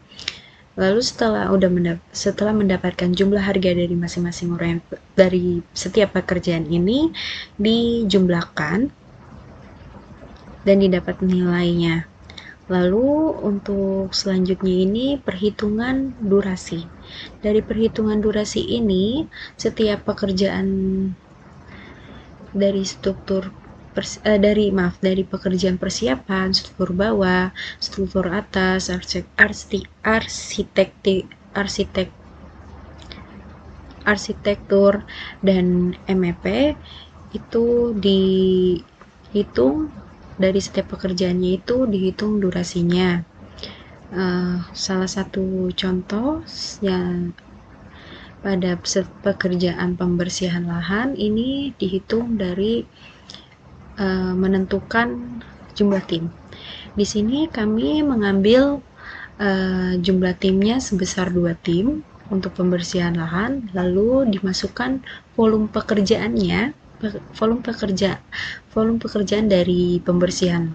Lalu setelah mendapatkan jumlah harga dari masing-masing uraian dari setiap pekerjaan ini, dijumlahkan dan didapat nilainya. Lalu untuk selanjutnya ini perhitungan durasi. Dari perhitungan durasi ini, setiap pekerjaan dari pekerjaan persiapan, struktur bawah, struktur atas, arsitektur, dan MEP itu dihitung dari setiap pekerjaannya, itu dihitung durasinya. Salah satu contoh yang pada pekerjaan pembersihan lahan ini dihitung dari menentukan jumlah tim. Di sini kami mengambil jumlah timnya sebesar 2 tim untuk pembersihan lahan, lalu dimasukkan volume pekerjaannya, volume pekerjaan dari pembersihan.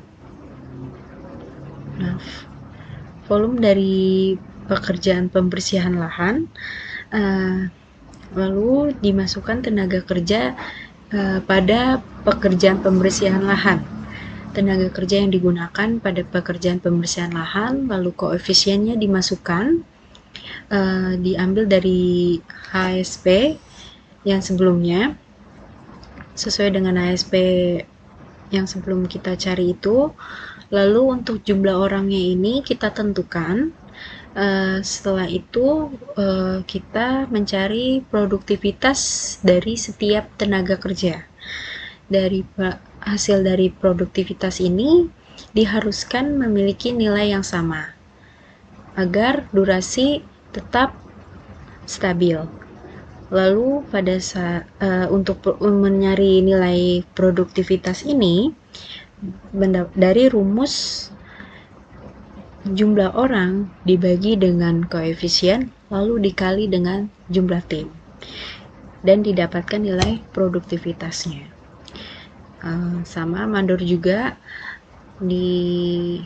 Volume dari pekerjaan pembersihan lahan, lalu dimasukkan tenaga kerja pada pekerjaan pembersihan lahan. Tenaga kerja yang digunakan pada pekerjaan pembersihan lahan, lalu koefisiennya dimasukkan, diambil dari HSP yang sebelumnya, sesuai dengan HSP yang sebelum kita cari itu. Lalu untuk jumlah orangnya ini kita tentukan. Setelah itu kita mencari produktivitas dari setiap tenaga kerja. Dari hasil dari produktivitas ini diharuskan memiliki nilai yang sama agar durasi tetap stabil. Lalu pada saat untuk mencari nilai produktivitas ini dari rumus jumlah orang dibagi dengan koefisien lalu dikali dengan jumlah tim dan didapatkan nilai produktivitasnya. Sama mandor juga, di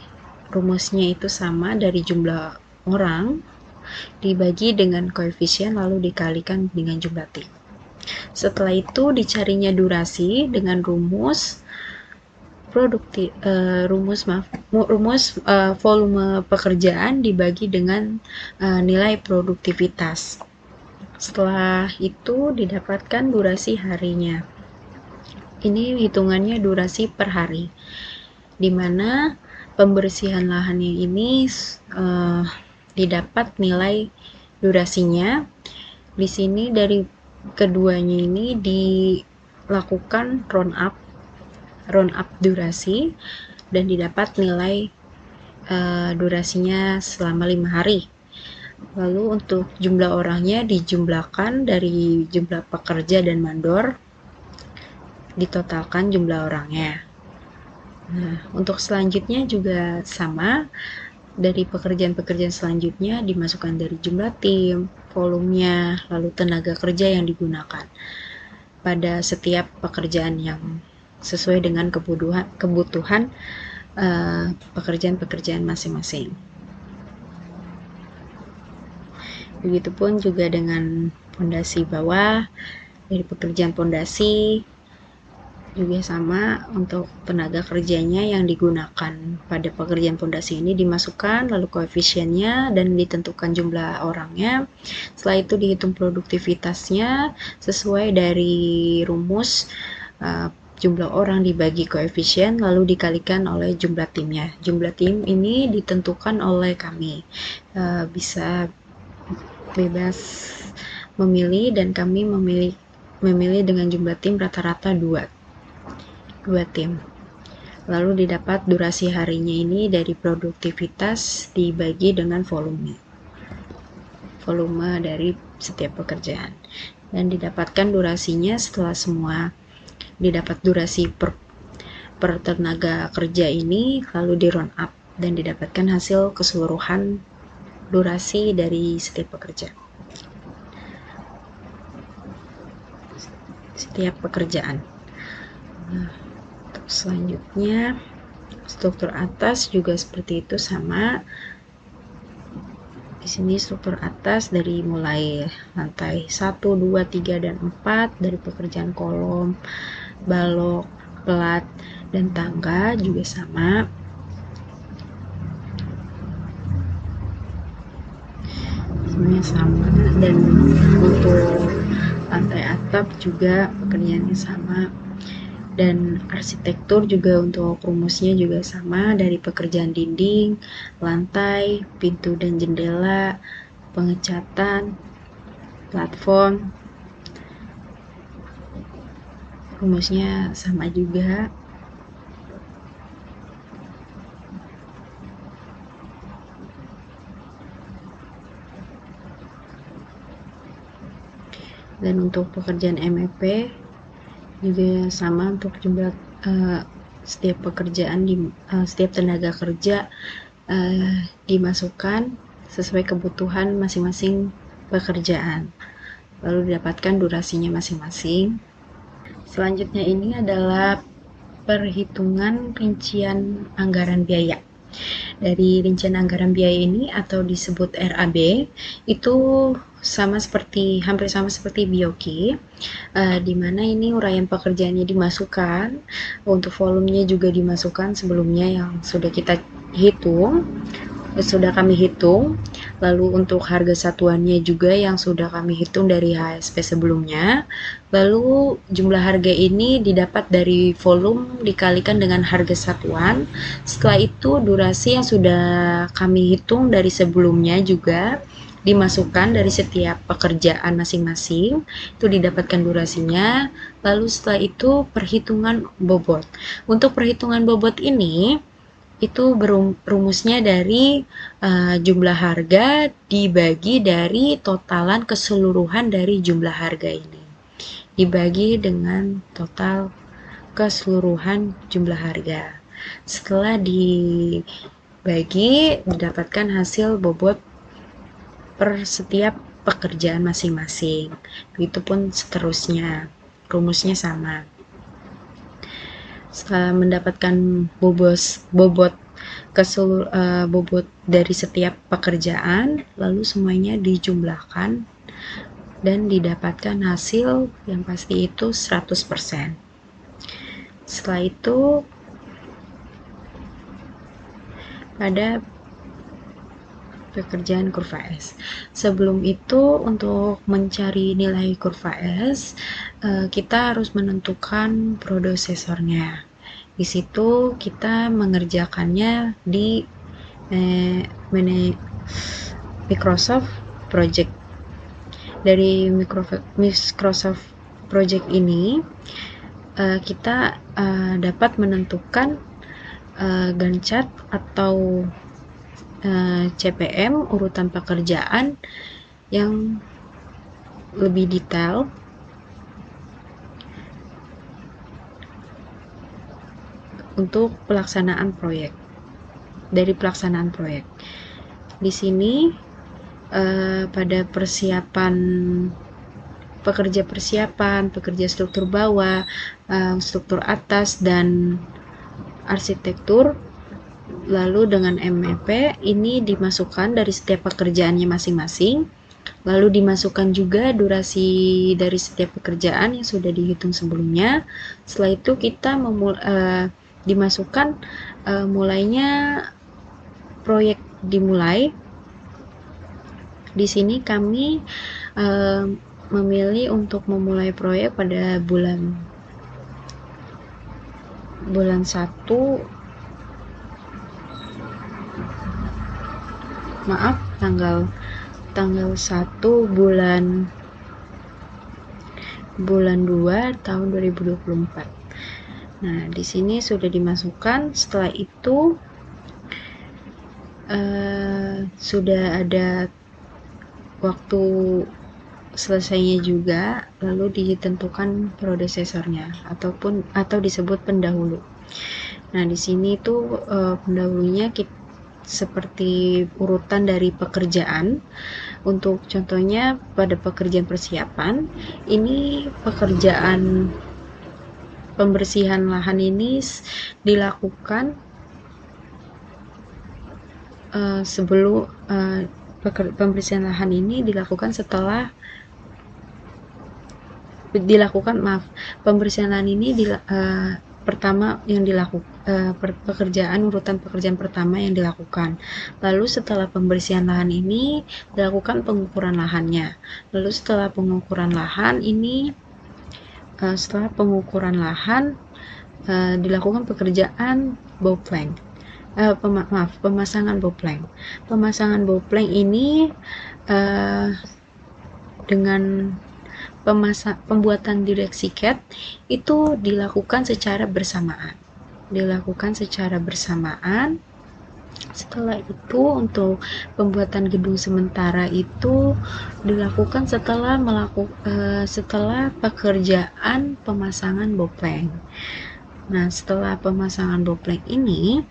rumusnya itu sama, dari jumlah orang dibagi dengan koefisien lalu dikalikan dengan jumlah tim. Setelah itu dicarinya durasi dengan rumus volume pekerjaan dibagi dengan nilai produktivitas. Setelah itu didapatkan durasi harinya. Ini hitungannya durasi per hari, di mana pembersihan lahannya ini didapat nilai durasinya. Di sini dari keduanya ini dilakukan round up durasi dan didapat nilai durasinya selama 5 hari. Lalu untuk jumlah orangnya dijumlahkan dari jumlah pekerja dan mandor, ditotalkan jumlah orangnya. Nah, untuk selanjutnya juga sama, dari pekerjaan-pekerjaan selanjutnya dimasukkan dari jumlah tim, volumenya, lalu tenaga kerja yang digunakan pada setiap pekerjaan yang sesuai dengan kebutuhan pekerjaan-pekerjaan masing-masing. Begitupun juga dengan pondasi bawah, dari pekerjaan pondasi juga sama, untuk tenaga kerjanya yang digunakan pada pekerjaan pondasi ini dimasukkan, lalu koefisiennya dan ditentukan jumlah orangnya. Setelah itu dihitung produktivitasnya sesuai dari rumus jumlah orang dibagi koefisien lalu dikalikan oleh jumlah timnya. Jumlah tim ini ditentukan oleh kami, bisa bebas memilih, dan kami memilih dengan jumlah tim rata-rata 2 tim. Lalu didapat durasi harinya ini dari produktivitas dibagi dengan volume dari setiap pekerjaan, dan didapatkan durasinya. Setelah semua didapat durasi per tenaga kerja ini, lalu di round up dan didapatkan hasil keseluruhan durasi dari setiap pekerjaan. Nah, untuk selanjutnya struktur atas juga seperti itu, sama. Di sini struktur atas dari mulai lantai 1, 2, 3, dan 4, dari pekerjaan kolom, balok, pelat, dan tangga juga sama. Semuanya sama, dan untuk lantai atap juga pekerjaannya sama, dan arsitektur juga untuk rumusnya juga sama, dari pekerjaan dinding, lantai, pintu dan jendela, pengecatan, platform, rumusnya sama juga. Dan untuk pekerjaan MEP juga sama, untuk jumlah setiap pekerjaan setiap tenaga kerja dimasukkan sesuai kebutuhan masing-masing pekerjaan, lalu didapatkan durasinya masing-masing. Selanjutnya ini adalah perhitungan rincian anggaran biaya. Dari rincian anggaran biaya ini atau disebut RAB itu hampir sama seperti BIOKI, di mana ini uraian pekerjaannya dimasukkan, untuk volumenya juga dimasukkan sebelumnya yang sudah kami hitung, lalu untuk harga satuannya juga yang sudah kami hitung dari HSP sebelumnya, lalu jumlah harga ini didapat dari volume dikalikan dengan harga satuan. Setelah itu durasi yang sudah kami hitung dari sebelumnya juga dimasukkan dari setiap pekerjaan masing-masing, itu didapatkan durasinya. Lalu setelah itu perhitungan bobot. Untuk perhitungan bobot ini itu rumusnya dari jumlah harga dibagi dari totalan keseluruhan dari jumlah harga ini, dibagi dengan total keseluruhan jumlah harga. Setelah dibagi, didapatkan hasil bobot per setiap pekerjaan masing-masing. Begitupun seterusnya, rumusnya sama. Setelah mendapatkan bobot dari setiap pekerjaan, lalu semuanya dijumlahkan dan didapatkan hasil yang pasti itu 100%. Setelah itu pada pekerjaan kurva S. Sebelum itu, untuk mencari nilai kurva S, kita harus menentukan prosesornya. Di situ kita mengerjakannya di Microsoft Project. Dari Microsoft Project ini kita dapat menentukan Gantt chart atau CPM, urutan pekerjaan yang lebih detail untuk pelaksanaan proyek. Dari pelaksanaan proyek, di sini pada pekerja persiapan, pekerja struktur bawah, struktur atas, dan arsitektur, lalu dengan MEP ini dimasukkan dari setiap pekerjaannya masing-masing, lalu dimasukkan juga durasi dari setiap pekerjaan yang sudah dihitung sebelumnya. Setelah itu kita dimasukkan mulainya proyek dimulai. Di sini kami memilih untuk memulai proyek pada bulan 1 tanggal 1 bulan 2 tahun 2024. Nah, di sini sudah dimasukkan. Setelah itu sudah ada waktu selesainya juga, lalu ditentukan prosesornya atau disebut pendahulu. Nah, di sini tuh pendahulunya seperti urutan dari pekerjaan. Untuk contohnya pada pekerjaan persiapan, ini pekerjaan pembersihan lahan ini dilakukan pembersihan lahan ini dilakukan pembersihan lahan ini pertama yang dilakukan, urutan pekerjaan pertama yang dilakukan. Lalu setelah pembersihan lahan ini dilakukan pengukuran lahannya. Lalu setelah pengukuran lahan dilakukan pekerjaan bowplank. Pemasangan bowplank. Pemasangan bowplank ini dengan pembuatan direksi CAD itu dilakukan secara bersamaan. Setelah itu untuk pembuatan gedung sementara itu dilakukan setelah pekerjaan pemasangan bopleng. Nah, setelah pemasangan bopleng ini,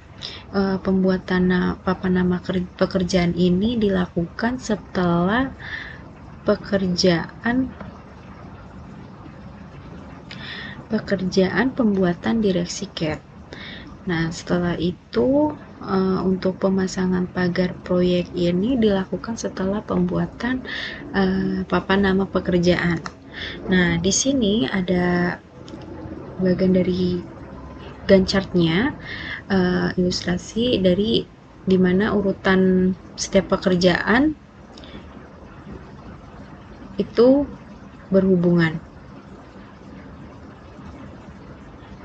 pembuatan papan nama pekerjaan ini dilakukan setelah pekerjaan pembuatan direksi CAD. Nah, setelah itu untuk pemasangan pagar proyek ini dilakukan setelah pembuatan papan nama pekerjaan. Nah, di sini ada bagian dari Gantt chart-nya, ilustrasi dari dimana urutan setiap pekerjaan itu berhubungan.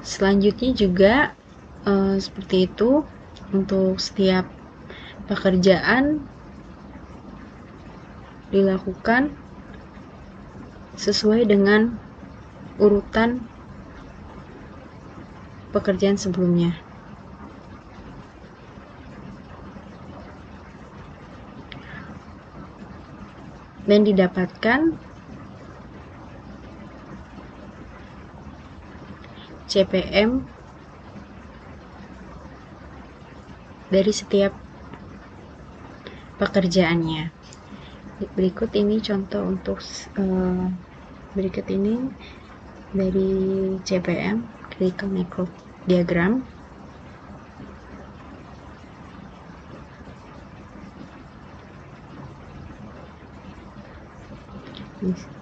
Selanjutnya juga seperti itu untuk setiap pekerjaan dilakukan sesuai dengan urutan pekerjaan sebelumnya. Dan didapatkan CPM dari setiap pekerjaannya. Berikut ini contoh untuk berikut ini dari CPM, Critical Macro Diagram.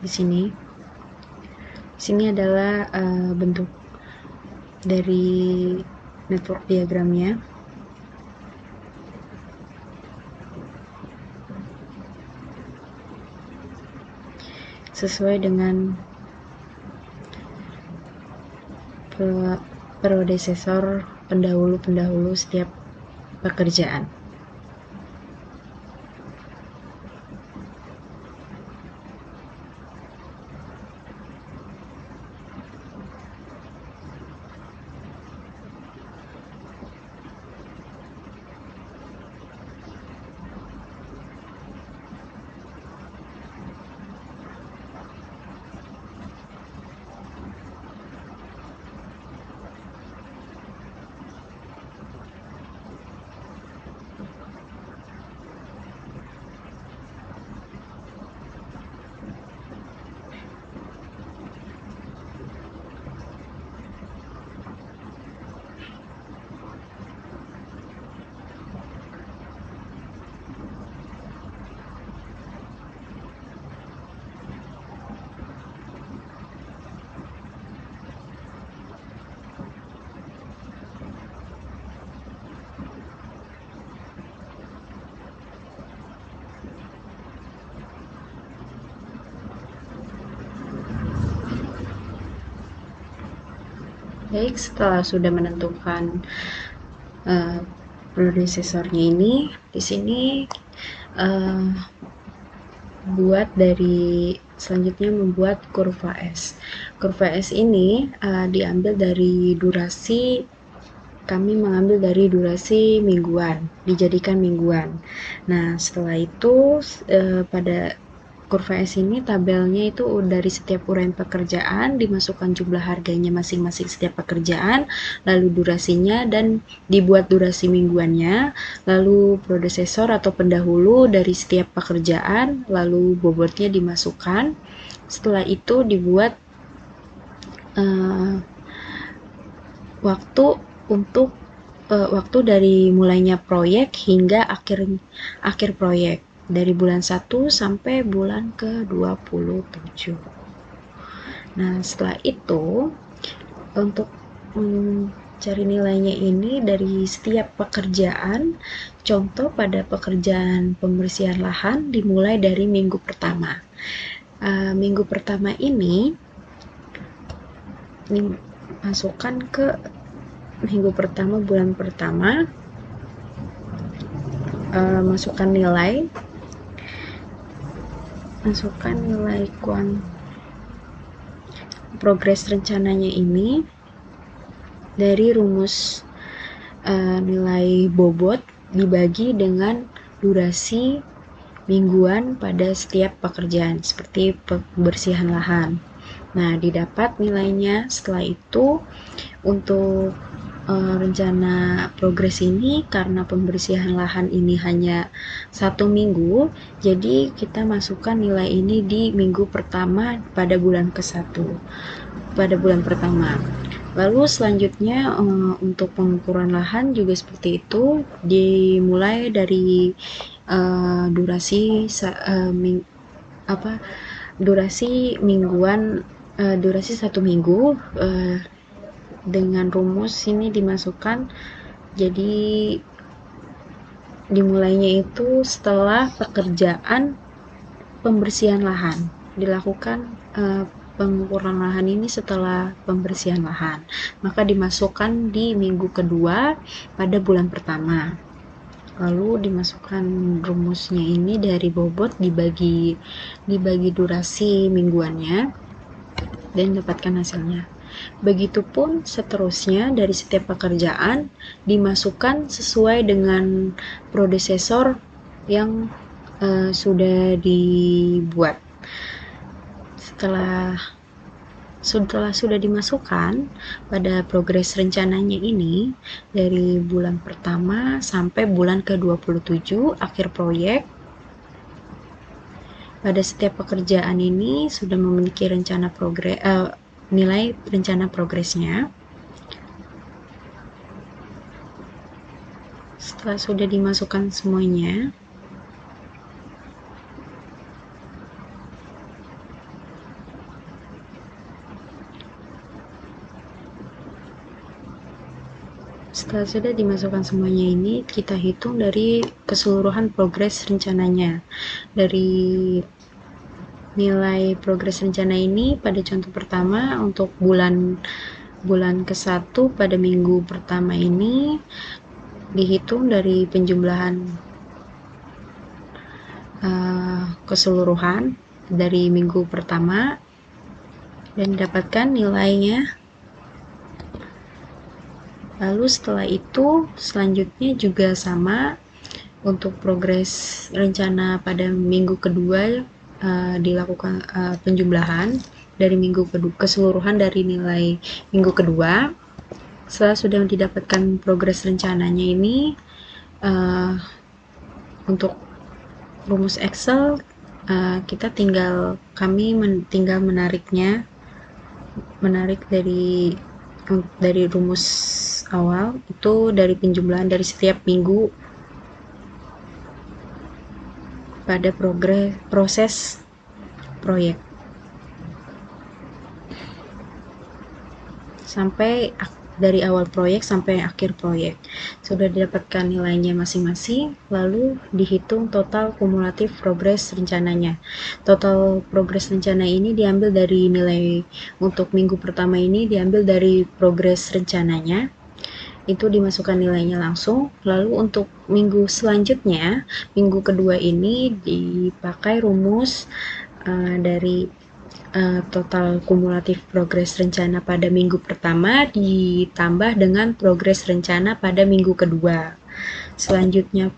Di sini adalah bentuk dari network diagramnya. Sesuai dengan predesesor pendahulu setiap pekerjaan. Baik, setelah sudah menentukan predesesornya ini, di sini selanjutnya membuat kurva S. Kurva S ini diambil dari durasi, kami mengambil dari durasi mingguan, dijadikan mingguan. Nah, setelah itu pada kurva S ini tabelnya itu dari setiap uraian pekerjaan, dimasukkan jumlah harganya masing-masing setiap pekerjaan, lalu durasinya, dan dibuat durasi mingguannya, lalu predesesor atau pendahulu dari setiap pekerjaan, lalu bobotnya dimasukkan. Setelah itu dibuat waktu dari mulainya proyek hingga akhir proyek, dari bulan 1 sampai bulan ke-27. Nah, setelah itu untuk mencari nilainya ini dari setiap pekerjaan, contoh pada pekerjaan pembersihan lahan dimulai dari minggu pertama. Minggu pertama ini masukkan ke minggu pertama bulan pertama, masukkan nilai progres rencananya ini dari rumus nilai bobot dibagi dengan durasi mingguan pada setiap pekerjaan seperti pembersihan lahan. Nah, didapat nilainya. Setelah itu untuk rencana progres ini, karena pembersihan lahan ini hanya 1 minggu, jadi kita masukkan nilai ini di minggu pertama pada bulan ke-1, pada bulan pertama. Lalu selanjutnya untuk pengukuran lahan juga seperti itu, dimulai dari durasi mingguan, durasi 1 minggu. Dengan rumus ini dimasukkan, jadi dimulainya itu setelah pekerjaan pembersihan lahan dilakukan. Pengukuran lahan ini setelah pembersihan lahan, maka dimasukkan di minggu kedua pada bulan pertama. Lalu dimasukkan rumusnya ini dari bobot dibagi durasi mingguannya dan dapatkan hasilnya. Begitupun seterusnya dari setiap pekerjaan dimasukkan sesuai dengan predesesor yang sudah dibuat. Setelah sudah dimasukkan pada progres rencananya ini dari bulan pertama sampai bulan ke-27 akhir proyek, pada setiap pekerjaan ini sudah memiliki rencana nilai rencana progresnya. Setelah sudah dimasukkan semuanya, ini kita hitung dari keseluruhan progres rencananya. Dari nilai progres rencana ini pada contoh pertama untuk bulan ke-1 pada minggu pertama ini dihitung dari penjumlahan keseluruhan dari minggu pertama dan dapatkan nilainya. Lalu setelah itu selanjutnya juga sama untuk progres rencana pada minggu kedua, dilakukan penjumlahan dari minggu kedua, keseluruhan dari nilai minggu kedua. Setelah sudah didapatkan progres rencananya ini, untuk rumus Excel kita tinggal menarik dari rumus awal itu dari penjumlahan dari setiap minggu pada proses proyek sampai dari awal proyek sampai akhir proyek. Sudah didapatkan nilainya masing-masing, lalu dihitung total kumulatif progres rencananya. Total progres rencana ini diambil dari nilai untuk minggu pertama ini, diambil dari progres rencananya, itu dimasukkan nilainya langsung. Lalu untuk minggu selanjutnya, minggu kedua ini dipakai rumus dari total kumulatif progres rencana pada minggu pertama ditambah dengan progres rencana pada minggu kedua. Selanjutnya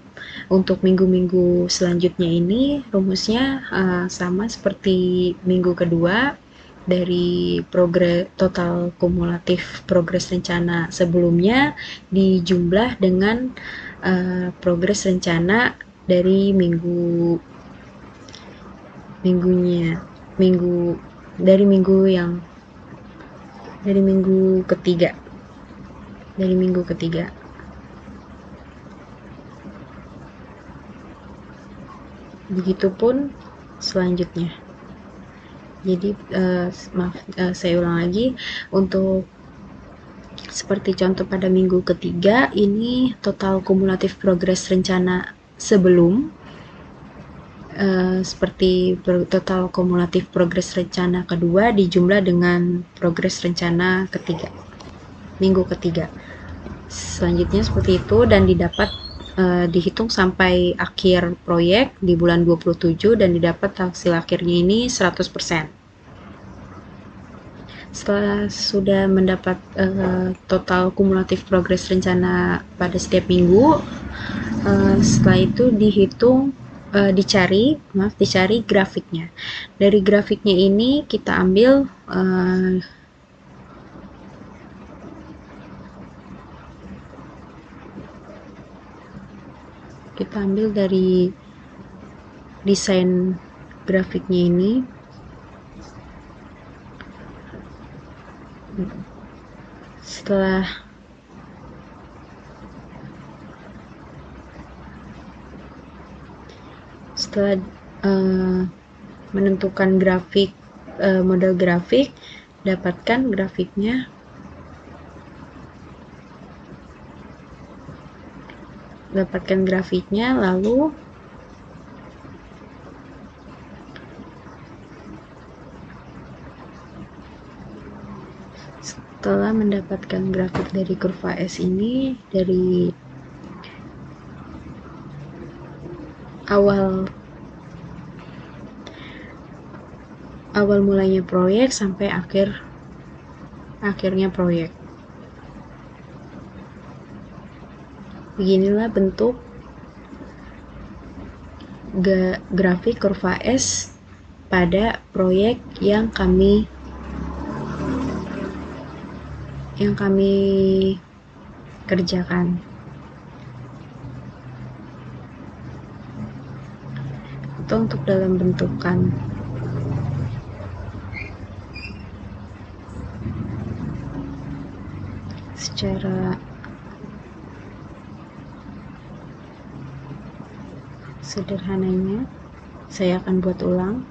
untuk minggu-minggu selanjutnya ini rumusnya sama seperti minggu kedua, dari total kumulatif progres rencana sebelumnya dijumlah dengan progres rencana dari minggu ketiga. Begitupun selanjutnya. Jadi saya ulang lagi, untuk seperti contoh pada minggu ketiga ini total kumulatif progres rencana sebelum, seperti total kumulatif progres rencana kedua dijumlah dengan progres rencana ketiga, minggu ketiga. Selanjutnya seperti itu dan didapat dihitung sampai akhir proyek di bulan 27 dan didapat hasil akhirnya ini 100%. Setelah sudah mendapat total kumulatif progres rencana pada setiap minggu, Setelah itu dicari grafiknya. Dari grafiknya ini kita ambil dari desain grafiknya ini. Setelah menentukan model grafik, dapatkan grafiknya, lalu setelah mendapatkan grafik dari kurva S ini, dari awal mulanya proyek sampai akhirnya proyek. Beginilah bentuk grafik kurva S pada proyek yang kami kerjakan. Itu untuk dalam bentukan secara sederhananya. Saya akan buat ulang.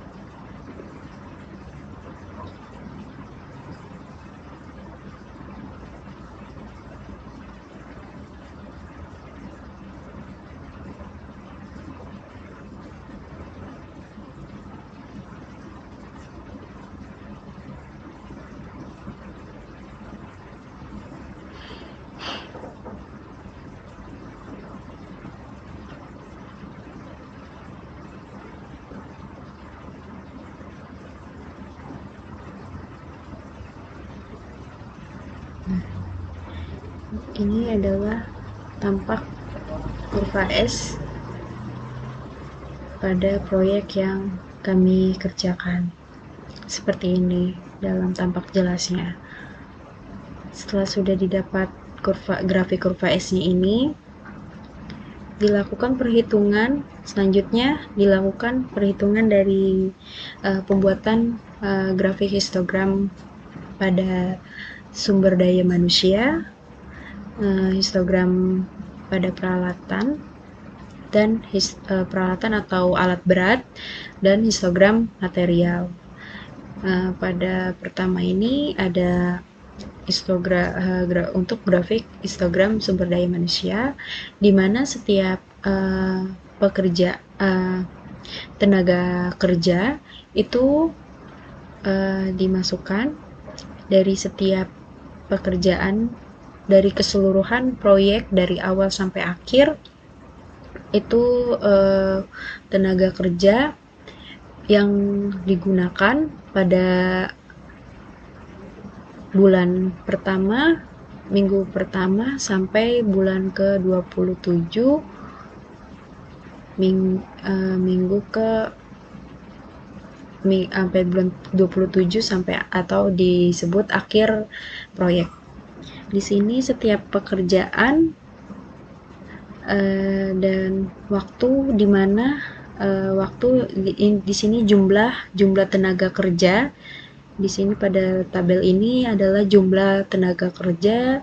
Ini adalah tampak kurva S pada proyek yang kami kerjakan. Seperti ini dalam tampak jelasnya. Setelah sudah didapat grafik kurva S-nya ini, dilakukan perhitungan. Selanjutnya dilakukan perhitungan dari pembuatan grafik histogram pada sumber daya manusia, histogram pada peralatan dan peralatan atau alat berat, dan histogram material. Pada pertama ini ada untuk grafik histogram sumber daya manusia, di mana setiap tenaga kerja itu dimasukkan dari setiap pekerjaan, dari keseluruhan proyek dari awal sampai akhir. Itu tenaga kerja yang digunakan pada bulan pertama, minggu pertama sampai bulan ke-27, sampai bulan 27 sampai atau disebut akhir proyek. Di sini setiap pekerjaan dan waktu, di mana waktu di sini jumlah tenaga kerja. Di sini pada tabel ini adalah jumlah tenaga kerja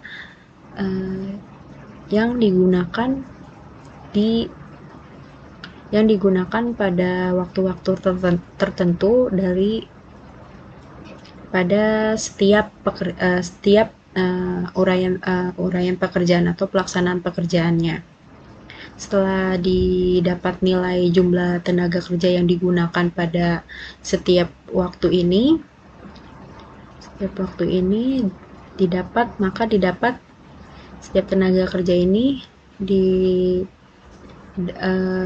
yang digunakan pada waktu-waktu tertentu pada setiap uraian pekerjaan atau pelaksanaan pekerjaannya. Setelah didapat nilai jumlah tenaga kerja yang digunakan pada setiap waktu ini maka didapat setiap tenaga kerja ini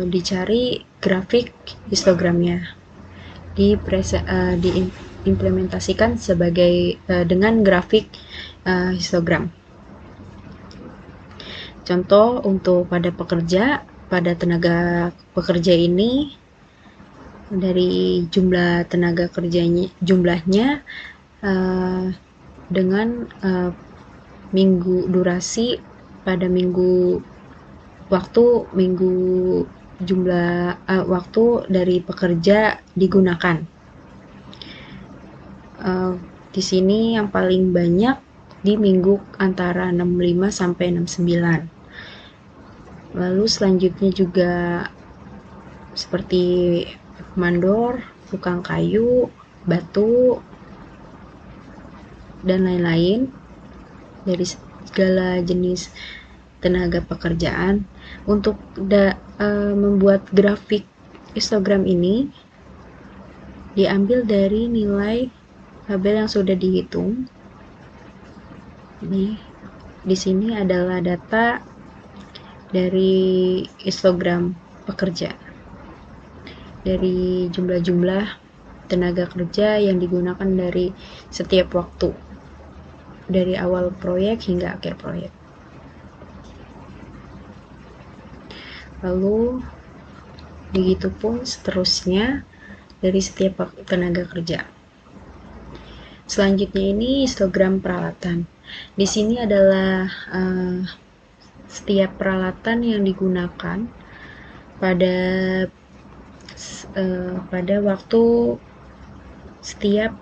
dicari grafik histogramnya, diimplementasikan dengan grafik histogram. Contoh untuk pada tenaga pekerja ini dari jumlah tenaga kerjanya jumlahnya dengan minggu durasi pada minggu jumlah waktu dari pekerja digunakan. Di sini yang paling banyak di minggu antara 65 sampai 69. Lalu selanjutnya juga seperti mandor, tukang kayu, batu, dan lain-lain dari segala jenis tenaga pekerjaan. Untuk membuat grafik histogram ini diambil dari nilai tabel yang sudah dihitung. Di sini adalah data dari histogram pekerja, dari jumlah-jumlah tenaga kerja yang digunakan dari setiap waktu, dari awal proyek hingga akhir proyek. Lalu begitupun seterusnya dari setiap tenaga kerja. Selanjutnya ini histogram peralatan. Di sini adalah setiap peralatan yang digunakan pada waktu setiap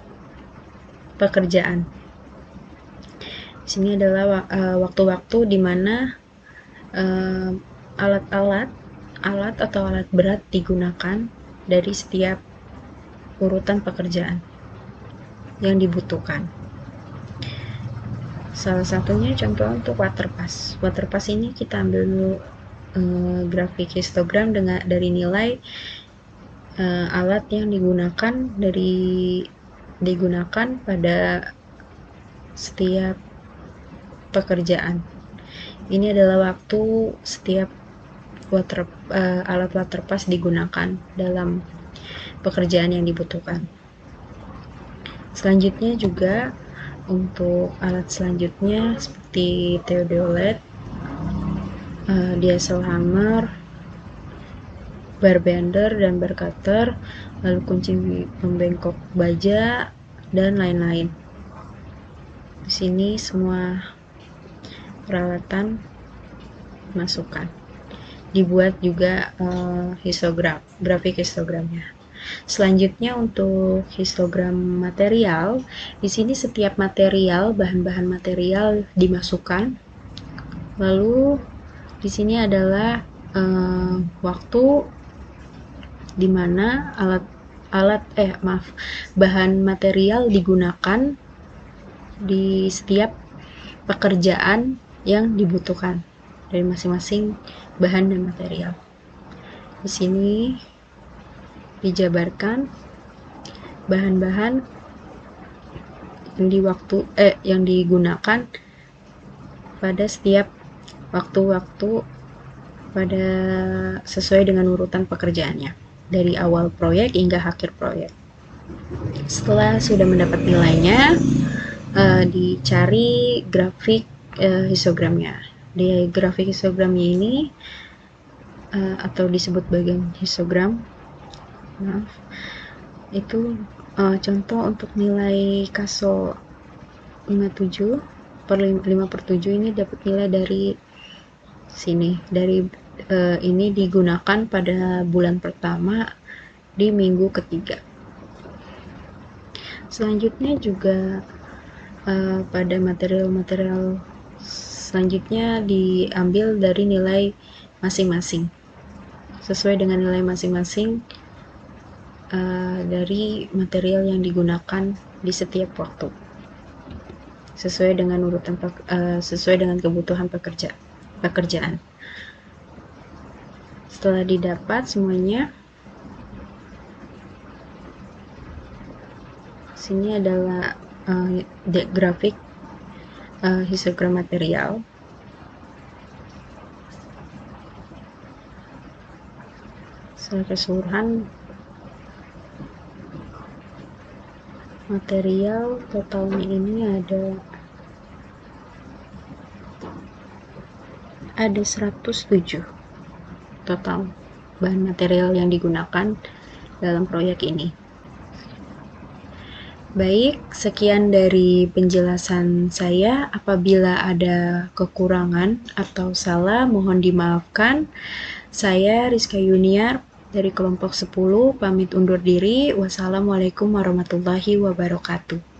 pekerjaan. Di sini adalah waktu-waktu di mana alat atau alat berat digunakan dari setiap urutan pekerjaan yang dibutuhkan. Salah satunya contoh untuk waterpass. Waterpass ini kita ambil grafik histogram dari nilai alat yang digunakan pada setiap pekerjaan. Ini adalah waktu setiap alat waterpass digunakan dalam pekerjaan yang dibutuhkan. Selanjutnya juga untuk alat selanjutnya seperti theodolite, diesel hammer, bar bender dan bar cutter, lalu kunci pembengkok baja dan lain-lain. Di sini semua peralatan masukkan. Dibuat juga grafik histogramnya. Selanjutnya untuk histogram material, di sini setiap bahan-bahan material dimasukkan. Lalu di sini adalah waktu di mana bahan material digunakan di setiap pekerjaan yang dibutuhkan dari masing-masing bahan dan material. Di sini dijabarkan bahan-bahan yang digunakan pada setiap waktu-waktu sesuai dengan urutan pekerjaannya dari awal proyek hingga akhir proyek. Setelah sudah mendapat nilainya, dicari grafik histogramnya. Di grafik histogramnya ini atau disebut bagian histogram, itu contoh untuk nilai kaso 5/7 ini dapat nilai dari sini, ini digunakan pada bulan pertama di minggu ketiga. Selanjutnya juga pada material selanjutnya diambil dari nilai masing-masing, sesuai dengan nilai masing-masing dari material yang digunakan di setiap waktu, sesuai dengan kebutuhan pekerjaan. Setelah didapat semuanya, sini adalah grafik histogram material. Secara keseluruhan material totalnya ini ada ada 107 total bahan material yang digunakan dalam proyek ini. Baik, sekian dari penjelasan saya. Apabila ada kekurangan atau salah, mohon dimaafkan. Saya Rizka Yuniar dari kelompok 10, pamit undur diri. Wassalamualaikum warahmatullahi wabarakatuh.